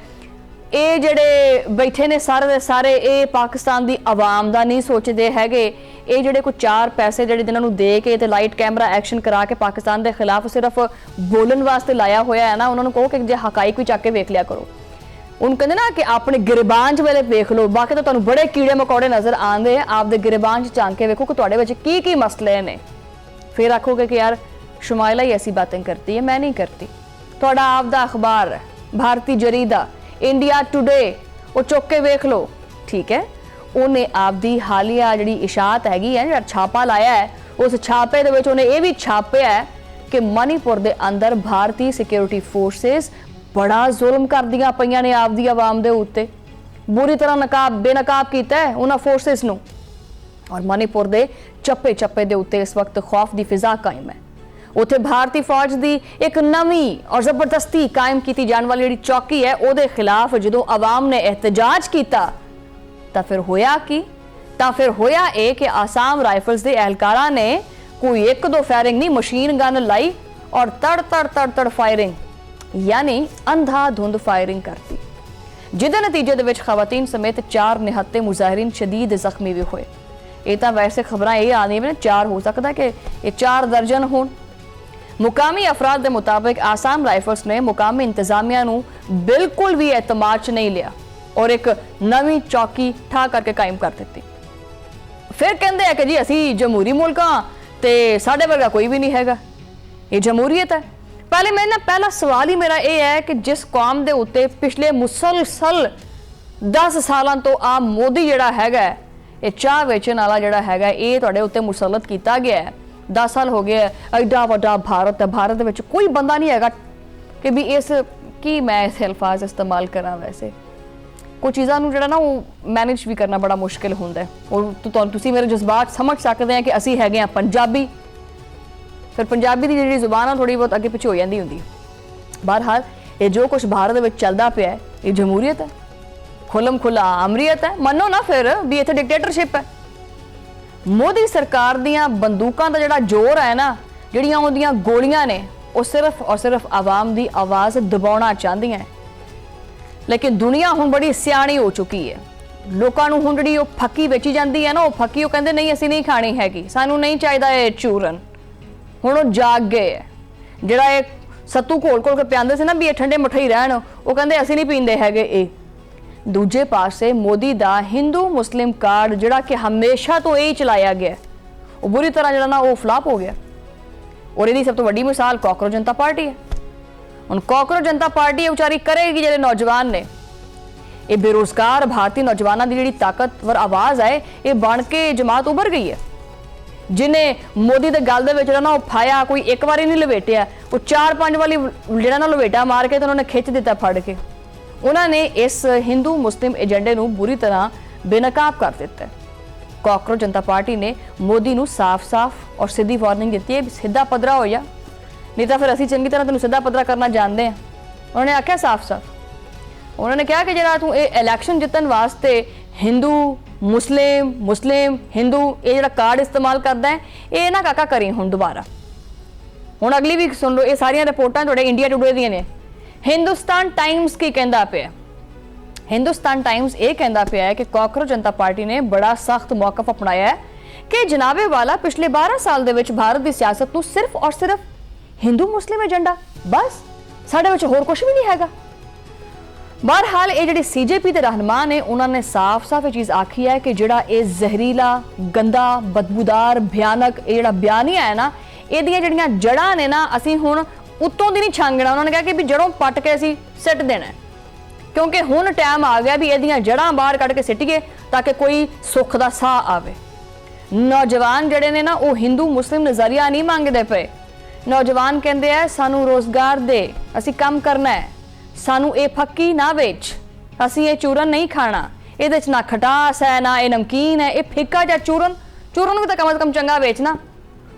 ये जड़े बैठे ने सारे दे सारे ये पाकिस्तान दी आवाम दा नहीं सोचते हैगे, ਇਹ ਜਿਹੜੇ ਕੋਈ 4 ਪੈਸੇ ਜਿਹੜੇ ਜਿਨ੍ਹਾਂ ਨੂੰ ਦੇ ਕੇ ਤੇ ਲਾਈਟ ਕੈਮਰਾ ਐਕਸ਼ਨ ਕਰਾ ਕੇ ਪਾਕਿਸਤਾਨ ਦੇ ਖਿਲਾਫ ਸਿਰਫ ਬੋਲਣ ਵਾਸਤੇ ਲਾਇਆ ਹੋਇਆ ਹੈ ਨਾ, ਉਹਨਾਂ ਨੂੰ ਕਹੋ ਕਿ ਜੇ ਹਕਾਇਕ ਵੀ ਚੱਕ ਕੇ ਵੇਖ ਲਿਆ ਕਰੋ। ਉਹਨੂੰ ਕਹਿੰਦੇ ਨਾ ਕਿ ਆਪਣੇ ਗਿਰਬਾਨ 'ਚ ਵੇਲੇ ਵੇਖ ਲਓ, ਬਾਕੀ ਤਾਂ ਤੁਹਾਨੂੰ ਬੜੇ ਕੀੜੇ ਮਕੌੜੇ ਨਜ਼ਰ ਆਉਂਦੇ ਆ, ਆਪਦੇ ਗਿਰਬਾਨ 'ਚ ਝਾਂਕ ਕੇ ਵੇਖੋ ਕਿ ਤੁਹਾਡੇ ਵਿੱਚ ਕੀ ਕੀ ਮਸਲੇ ਨੇ। ਫਿਰ ਆਖੋਗੇ ਕਿ यार शुमाइला ही ऐसी बातें करती है, मैं नहीं करती। ਤੁਹਾਡਾ ਆਪਦਾ ਅਖਬਾਰ ਹੈ ਭਾਰਤੀ ਜਰੀਦਾ ਇੰਡੀਆ ਟੁਡੇ, ਉਹ ਚੁੱਕ ਕੇ ਵੇਖ ਲਓ, ਠੀਕ ਹੈ। ਉਹਨੇ ਆਪਦੀ ਹਾਲੀਆ ਜਿਹੜੀ ਇਸ਼ਾਅਤ ਹੈਗੀ ਹੈ, ਜਿਹੜਾ ਛਾਪਾ ਲਾਇਆ ਹੈ, ਉਸ ਛਾਪੇ ਦੇ ਵਿੱਚ ਉਹਨੇ ਇਹ ਵੀ ਛਾਪਿਆ ਹੈ ਕਿ ਮਨੀਪੁਰ ਦੇ ਅੰਦਰ ਭਾਰਤੀ ਸਿਕਿਉਰਿਟੀ ਫੋਰਸਿਸ ਬੜਾ ਜ਼ੁਲਮ ਕਰਦੀਆਂ ਪਈਆਂ ਨੇ ਆਪਦੀ ਆਵਾਮ ਦੇ ਉੱਤੇ, ਬੁਰੀ ਤਰ੍ਹਾਂ ਬੇਨਕਾਬ ਕੀਤਾ ਹੈ ਉਹਨਾਂ ਫੋਰਸਿਸ ਨੂੰ। ਔਰ ਮਨੀਪੁਰ ਦੇ ਚੱਪੇ ਚੱਪੇ ਦੇ ਉੱਤੇ ਇਸ ਵਕਤ ਖੌਫ ਦੀ ਫਿਜ਼ਾ ਕਾਇਮ ਹੈ। ਉੱਥੇ ਭਾਰਤੀ ਫੌਜ ਦੀ ਇੱਕ ਨਵੀਂ ਔਰ ਜ਼ਬਰਦਸਤੀ ਕਾਇਮ ਕੀਤੀ ਜਾਣ ਵਾਲੀ ਜਿਹੜੀ ਚੌਕੀ ਹੈ, ਉਹਦੇ ਖਿਲਾਫ ਜਦੋਂ ਆਵਾਮ ਨੇ ਇਹਤਜਾਜ ਕੀਤਾ ਤਾਂ ਫਿਰ ਹੋਇਆ ਕੀ? ਤਾਂ ਫਿਰ ਹੋਇਆ ਇਹ ਕਿ ਆਸਾਮ ਰਾਈਫਲਸ ਦੇ ਅਹਿਲਕਾਰਾਂ ਨੇ ਕੋਈ 1-2 ਫਾਇਰਿੰਗ ਨਹੀਂ, ਮਸ਼ੀਨ ਗਨ ਲਾਈ ਔਰ ਤੜ ਫਾਇਰਿੰਗ, ਯਾਨੀ ਅੰਧਾ ਧੁੰਦ ਫਾਇਰਿੰਗ ਕਰਤੀ, ਜਿਹਦੇ ਨਤੀਜੇ ਦੇ ਵਿੱਚ ਖਵਾਤੀਨ ਸਮੇਤ 4 ਨਿਹੱਤੇ ਮੁਜ਼ਾਹਿਰੀਨ ਸ਼ਦੀਦ ਜ਼ਖਮੀ ਵੀ ਹੋਏ। ਇਹ ਤਾਂ ਵੈਸੇ ਖਬਰਾਂ ਇਹ ਆਉਂਦੀਆਂ ਨੇ 4 ਹੋ ਸਕਦਾ ਕਿ ਇਹ 4 ਦਰਜਨ ਹੋਣ। मुकामी अफराद के मुताबिक आसाम राइफल्स ने मुकामी इंतजामिया नू बिल्कुल भी एतमाद च नहीं लिया और एक नवी चौकी ठा करके कायम कर दी। फिर कहते हैं कि जी असी जमहूरी मुल्क हाँ ते साडे वर्गा कोई भी नहीं हैगा, ये जमहूरीयत है। पहला सवाल ही मेरा ये है कि जिस कौम के उत्ते पिछले मुसलसल 10 सालों तो आ मोदी जिहड़ा हैगा ये चाह वेचण वाला जिहड़ा हैगा ये तुहाडे उत्ते मुसलत किया गया है। 10 साल हो गए, एडा वड्डा भारत है, भारत दे विच कोई बंदा नहीं हैगा कि भी इस की मैं इस अल्फाज इस्तेमाल करा। वैसे कुछ चीज़ों नूं जिहड़ा ना वो मैनेज भी करना बड़ा मुश्किल हुंदा है और तुसीं मेरे जज्बात समझ सकते हैं कि असीं हैगे आ पंजाबी, फिर पंजाबी की जिहड़ी जुबान आ थोड़ी बहुत अगे पिछे हो जाती हुंदी। बहरहाल ये जो कुछ भारत दे विच चलदा पिया है ये जमहूरीयत है, खुलम खुला अमरीयत है, मनो ना फिर भी इत्थे डिक्टेटरशिप है। मोदी सरकार दियां बंदूकां दा जिहड़ा जोर है ना, जिहड़ियां उहदियां गोलियां ने, वो सिर्फ और सिर्फ आवाम दी आवाज़ दबाउणा चाहदियां है। लेकिन दुनिया हुण बड़ी सियाणी हो चुकी है, लोकां नूं हुण जिहड़ी फक्की वेची जांदी है ना, वो फक्की वो कहंदे नहीं असीं नहीं खाणी हैगी, सानूं नहीं चाहीदा ये चूरन। हुण वो जाग गए है, जिहड़ा ये सत्तू घोल घोल के पिआंदे सी ना भी ये ठंडे मठई रहण, वो कहंदे असीं नहीं पींदे हैगे ये। दूजे पासे मोदी दा हिंदू मुस्लिम कार्ड जिहड़ा कि हमेशा तो यही चलाया गया, वो बुरी तरह जिहड़ा ना वो फ्लॉप हो गया। और इसकी सब तो वड्डी मिसाल कॉकरोच जनता पार्टी है। हुण कॉकरोच जनता पार्टी बेचारी करेगी जिहड़े नौजवान ने, ये बेरोजगार भारतीय नौजवानों की जिहड़ी ताकतवर आवाज़ है, ये बन के जमात उभर गई है, जिन्हें मोदी के गल दे विच ना वो फाया कोई एक बार नहीं लपेटिया, वो 4-5 वाली जिहड़ा ना लपेटा मार के तो उन्होंने खिंच दिता फड़ के। उन्होंने इस हिंदू मुस्लिम एजेंडे नूं बुरी तरह बेनकाब कर दिता है। कॉकरोच जनता पार्टी ने मोदी नूं साफ और सीधी वार्निंग दी है, सीधा पदरा हो जा, नहीं तो फिर असीं चंगी तरह तैनूं सीधा पदरा करना जानते हैं। उन्होंने आख्या साफ उन्होंने कहा कि जिहड़ा तूं इलैक्शन जितन वास्ते हिंदू मुस्लिम हिंदू ये जिहड़ा कार्ड इस्तेमाल करदा है, ये ना काका करी हुण दोबारा। हुण अगली भी सुन लो, ये सारियां रिपोर्टां तुहाडे इंडिया टुडे दियां ने। हिंदुस्तान टाइम्स की कहता पे, हिंदुस्तान टाइम्स ये कहता पे है कि कॉकरोच जनता पार्टी ने बड़ा सख्त मौकफ अपनाया है कि जनाबे वाला पिछले 12 साल दे विच भारत की सियासत नूं सिर्फ और सिर्फ हिंदू मुस्लिम एजेंडा, बस साडे विच होर कुछ भी नहीं हैगा। बहरहाल ये जिहड़ी सीजेपी के रहनुमा ने उन्होंने साफ ये चीज़ आखी है कि जिहड़ा ये जहरीला गंदा बदबूदार भयानक ये जिहड़ा बयानिया है ना, इहदियां जिहड़ियां जड़ां ने ना असीं हुण उत्तों दी नहीं छांगना। उन्होंने कहा कि भी जड़ों पट के असीं सिट देना है, क्योंकि हुण टाइम आ गया भी इहदियां जड़ां बाहर कढ के सिटिए ताकि कोई सुख दा साह आवे। नौजवान जिहड़े ने ना वो हिंदू मुस्लिम नज़रिया नहीं मंगदे पे। नौजवान कहंदे आ सानू रोजगार दे, असीं काम करना है, सानू ये फक्की ना वेच, असीं ये चूरन नहीं खाना, इहदे च ना खटास है ना ये नमकीन है, ये फिक्का जा चूरन भी तो कम से कम चंगा वेचना।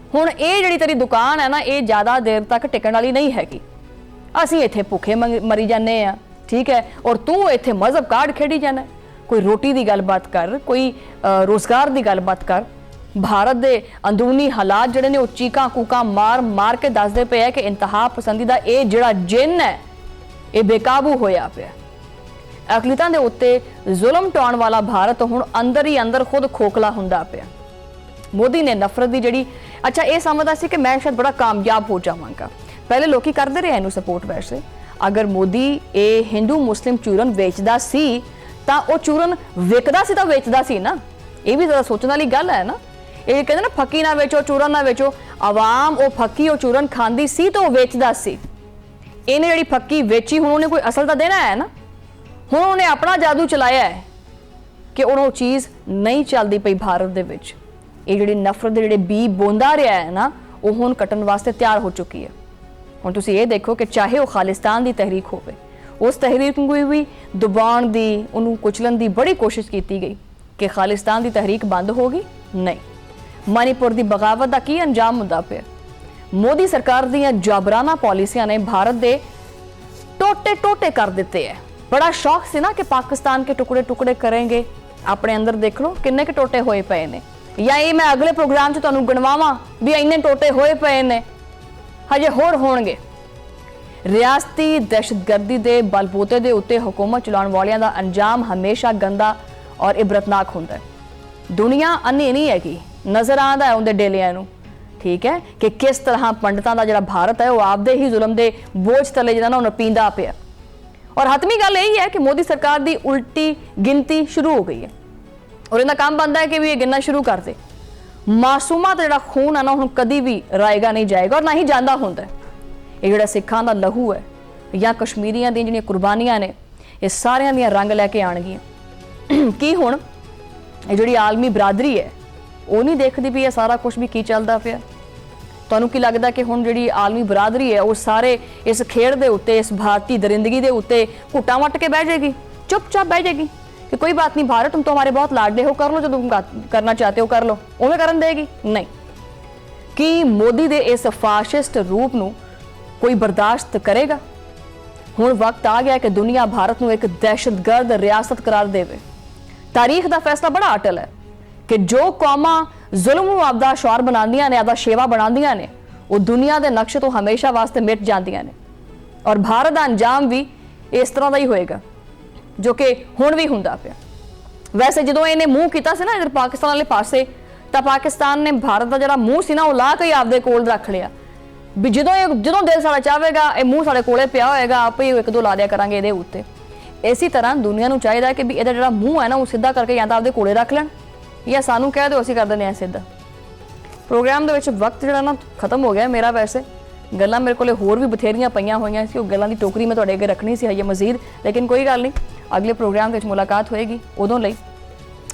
हुण ये जिहड़ी तेरी दुकान है ना, ये ज़्यादा देर तक टिकण वाली नहीं हैगी, असीं इत्थे भुखे मरी जाने आ, ठीक है, और तू इत्थे मजहब कार्ड खेडी जाना। कोई रोटी की गलबात कर, कोई रोजगार की गलबात कर। भारत के अंदरूनी हालात जिहड़े ने चीकां कूकां मार मार के दसदे पे है कि इंतहा पसंदीदा ये जिहड़ा जिन है ये बेकाबू होया पिया। अकलीतां दे उत्ते जुल्म ढाउण वाला भारत हुण अंदर ही अंदर खुद खोखला हुंदा पिया। ਮੋਦੀ ਨੇ ਨਫ਼ਰਤ ਦੀ ਜਿਹੜੀ ਅੱਛਾ ਇਹ ਸਮਝਦਾ ਸੀ ਕਿ ਮੈਂ ਸ਼ਾਇਦ ਬੜਾ ਕਾਮਯਾਬ ਹੋ ਜਾਵਾਂਗਾ। ਪਹਿਲੇ ਲੋਕੀ ਕਰਦੇ ਰਹੇ ਇਹਨੂੰ ਸਪੋਰਟ। ਵੈਸੇ ਅਗਰ ਮੋਦੀ ਇਹ ਹਿੰਦੂ ਮੁਸਲਿਮ ਚੂਰਨ ਵੇਚਦਾ ਸੀ ਤਾਂ ਉਹ ਚੂਰਨ ਵਿਕਦਾ ਸੀ ਤਾਂ ਵੇਚਦਾ ਸੀ ਨਾ। ਇਹ ਵੀ ਜ਼ਰਾ ਸੋਚਣ ਵਾਲੀ ਗੱਲ ਹੈ ਨਾ। ਇਹ ਕਹਿੰਦੇ ਨਾ ਫੱਕੀ ਨਾ ਵੇਚੋ ਚੂਰਨ ਨਾ ਵੇਚੋ। ਆਵਾਮ ਉਹ ਫੱਕੀ ਉਹ ਚੂਰਨ ਖਾਂਦੀ ਸੀ ਤਾਂ ਉਹ ਵੇਚਦਾ ਸੀ। ਇਹਨੇ ਜਿਹੜੀ ਫੱਕੀ ਵੇਚੀ ਹੁਣ ਉਹਨੇ ਕੋਈ ਅਸਲ ਤਾਂ ਦੇਣਾ ਹੈ ਨਾ। ਹੁਣ ਉਹਨੇ ਆਪਣਾ ਜਾਦੂ ਚਲਾਇਆ ਹੈ ਕਿ ਉਹ ਚੀਜ਼ ਨਹੀਂ ਚੱਲਦੀ ਪਈ ਭਾਰਤ ਦੇ ਵਿੱਚ। ਇਹ ਜਿਹੜੀ ਨਫ਼ਰਤ ਦੇ ਜਿਹੜੇ ਬੀ ਬੋਂਦਾ ਰਿਹਾ ਹੈ ਨਾ ਉਹ ਹੁਣ ਕੱਟਣ ਵਾਸਤੇ ਤਿਆਰ ਹੋ ਚੁੱਕੀ ਹੈ। ਹੁਣ ਤੁਸੀਂ ਇਹ ਦੇਖੋ ਕਿ ਚਾਹੇ ਉਹ ਖਾਲਿਸਤਾਨ ਦੀ ਤਹਿਰੀਕ ਹੋਵੇ, ਉਸ ਤਹਿਰੀਕ ਨੂੰ ਵੀ ਦਬਾਉਣ ਦੀ ਉਹਨੂੰ ਕੁਚਲਣ ਦੀ ਬੜੀ ਕੋਸ਼ਿਸ਼ ਕੀਤੀ ਗਈ ਕਿ ਖਾਲਿਸਤਾਨ ਦੀ ਤਹਿਰੀਕ ਬੰਦ ਹੋਗੀ ਨਹੀਂ। ਮਨੀਪੁਰ ਦੀ ਬਗਾਵਤ ਦਾ ਕੀ ਅੰਜਾਮ ਹੁੰਦਾ ਪਿਆ। ਮੋਦੀ ਸਰਕਾਰ ਦੀਆਂ ਜਾਬਰਾਨਾ ਪਾਲਿਸੀਆਂ ਨੇ ਭਾਰਤ ਦੇ ਟੋਟੇ ਟੋਟੇ ਕਰ ਦਿੱਤੇ ਹੈ। ਬੜਾ ਸ਼ੌਕ ਸੀ ਨਾ ਕਿ ਪਾਕਿस्तान के टुकड़े टुकड़े करेंगे। अपने अंदर देख लो किन्ने के टोटे होए पे ने। या ये मैं अगले प्रोग्राम च तुहानू गणवावां भी इन्ने टोटे होए पे ने, हजे होर होणगे। रियासती दहशतगर्दी दे बलबूते दे उत्ते हुकूमत चलाउण वालियां दा अंजाम हमेशा गंदा और इबरतनाक हुंदा है। दुनिया अन्नी नहीं हैगी, नज़र आंदा है उनदे डेलियां नू, ठीक है, कि किस तरह पंडितां दा जिहड़ा भारत है वो आपदे ही जुल्म दे बोझ तले जिहड़ा ना उन्हें पींदा पिया। और हतमी गल यही है कि मोदी सरकार की उल्टी गिनती शुरू हो गई है और इनका काम बनता है कि भी ये गिनना शुरू कर दे। मासूमा का जो खून है ना हुण कभी भी राएगा नहीं जाएगा और ना ही जाता होंगे। ये जो सिखां का लहू है या कश्मीरियों दी जिहड़ियां कुर्बानियां ने ये सारियां दियां रंग लैके आउणगियां। कि हुण ये जिहड़ी आलमी बरादरी है वो नहीं देखती भी ये सारा कुछ भी की चलदा पिया। ਤੁਹਾਨੂੰ ਕੀ ਲੱਗਦਾ ਕਿ ਹੁਣ ਜਿਹੜੀ ਆਲਮੀ ਬਰਾਦਰੀ ਹੈ ਉਹ ਸਾਰੇ ਇਸ ਖੇਡ ਦੇ ਉੱਤੇ ਇਸ ਭਾਰਤੀ ਦਰਿੰਦਗੀ ਦੇ ਉੱਤੇ ਘੁੱਟਾਂ ਵੱਟ ਕੇ ਬਹਿ ਜਾਏਗੀ, ਚੁੱਪਚਾਪ ਬਹਿ ਜਾਏਗੀ कि कोई बात नहीं भारत तुम तो हमारे बहुत लाडले हो, कर लो जो तुम करना चाहते हो कर लो, उन्हें करन देगी नहीं। कि मोदी दे इस फाशिस्ट रूप ਨੂੰ कोई बर्दाश्त करेगा? ਹੁਣ वक्त आ गया कि दुनिया भारत ਨੂੰ एक दहशतगर्द रियासत करार देवे। तारीख ਦਾ फैसला बड़ा अटल है कि जो कौमां जुल्म ਨੂੰ ਆਪਦਾ ਸ਼ੌਰ ਬਣਾਉਂਦੀਆਂ ਨੇ, ਆਪਦਾ ਸ਼ੇਵਾ ਬਣਾਉਂਦੀਆਂ ਨੇ, ਉਹ ਦੁਨੀਆ ਦੇ ਨਕਸ਼ੇ ਤੋਂ ਹਮੇਸ਼ਾ ਵਾਸਤੇ ਮਿਟ ਜਾਂਦੀਆਂ ਨੇ। ਔਰ ਭਾਰਤ ਦਾ ਅੰਜਾਮ ਵੀ ਇਸ ਤਰ੍ਹਾਂ ਦਾ ਹੀ ਹੋਏਗਾ ਜੋ ਕਿ ਹੁਣ ਵੀ ਹੁੰਦਾ ਪਿਆ। ਵੈਸੇ ਜਦੋਂ ਇਹਨੇ ਮੂੰਹ ਕੀਤਾ ਸੀ ਨਾ ਇਧਰ ਪਾਕਿਸਤਾਨ ਵਾਲੇ ਪਾਸੇ, ਤਾਂ ਪਾਕਿਸਤਾਨ ਨੇ ਭਾਰਤ ਦਾ ਜਿਹੜਾ ਮੂੰਹ ਸੀ ਨਾ ਉਹ ਲਾ ਕੇ ਆਪਦੇ ਕੋਲ ਰੱਖ ਲਿਆ ਵੀ ਜਦੋਂ ਦਿਲ ਸਾਡਾ ਚਾਹੇਗਾ ਇਹ ਮੂੰਹ ਸਾਡੇ ਕੋਲੇ ਪਿਆ ਹੋਏਗਾ, ਆਪੇ ਹੀ ਇੱਕ ਦੋ ਲਾ ਦਿਆ ਕਰਾਂਗੇ ਇਹਦੇ ਉੱਤੇ। ਇਸੇ ਤਰ੍ਹਾਂ ਦੁਨੀਆ ਨੂੰ ਚਾਹੀਦਾ ਕਿ ਵੀ ਇਹਦਾ ਜਿਹੜਾ ਮੂੰਹ ਹੈ ਨਾ ਉਹ ਸਿੱਧਾ ਕਰਕੇ ਜਾਂ ਤਾਂ ਆਪਦੇ ਕੋਲੇ ਰੱਖ ਲੈਣ ਜਾਂ ਸਾਨੂੰ ਕਹਿ ਦਿਓ ਅਸੀਂ ਕਰ ਦਿੰਦੇ ਹਾਂ ਸਿੱਧਾ। ਪ੍ਰੋਗਰਾਮ ਦੇ ਵਿੱਚ ਵਕਤ ਜਿਹੜਾ ਨਾ ਖਤਮ ਹੋ ਗਿਆ ਮੇਰਾ। ਵੈਸੇ ਗੱਲਾਂ ਮੇਰੇ ਕੋਲੇ ਹੋਰ ਵੀ ਬਥੇਰੀਆਂ ਪਈਆਂ ਹੋਈਆਂ ਸੀ, ਉਹ ਗੱਲਾਂ ਦੀ ਟੋਕਰੀ ਮੈਂ ਤੁਹਾਡੇ ਅੱਗੇ ਰੱਖਣੀ ਸੀ ਹਜੇ ਮਜ਼ੀਦ, ਲੇਕਿਨ ਕੋਈ ਗੱਲ ਨਹੀਂ, ਅਗਲੇ ਪ੍ਰੋਗਰਾਮ ਵਿੱਚ ਮੁਲਾਕਾਤ ਹੋਏਗੀ। ਉਦੋਂ ਲਈ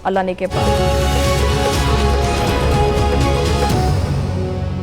ਅੱਲਾ ਨੇ ਕੇ ਪਾਸ।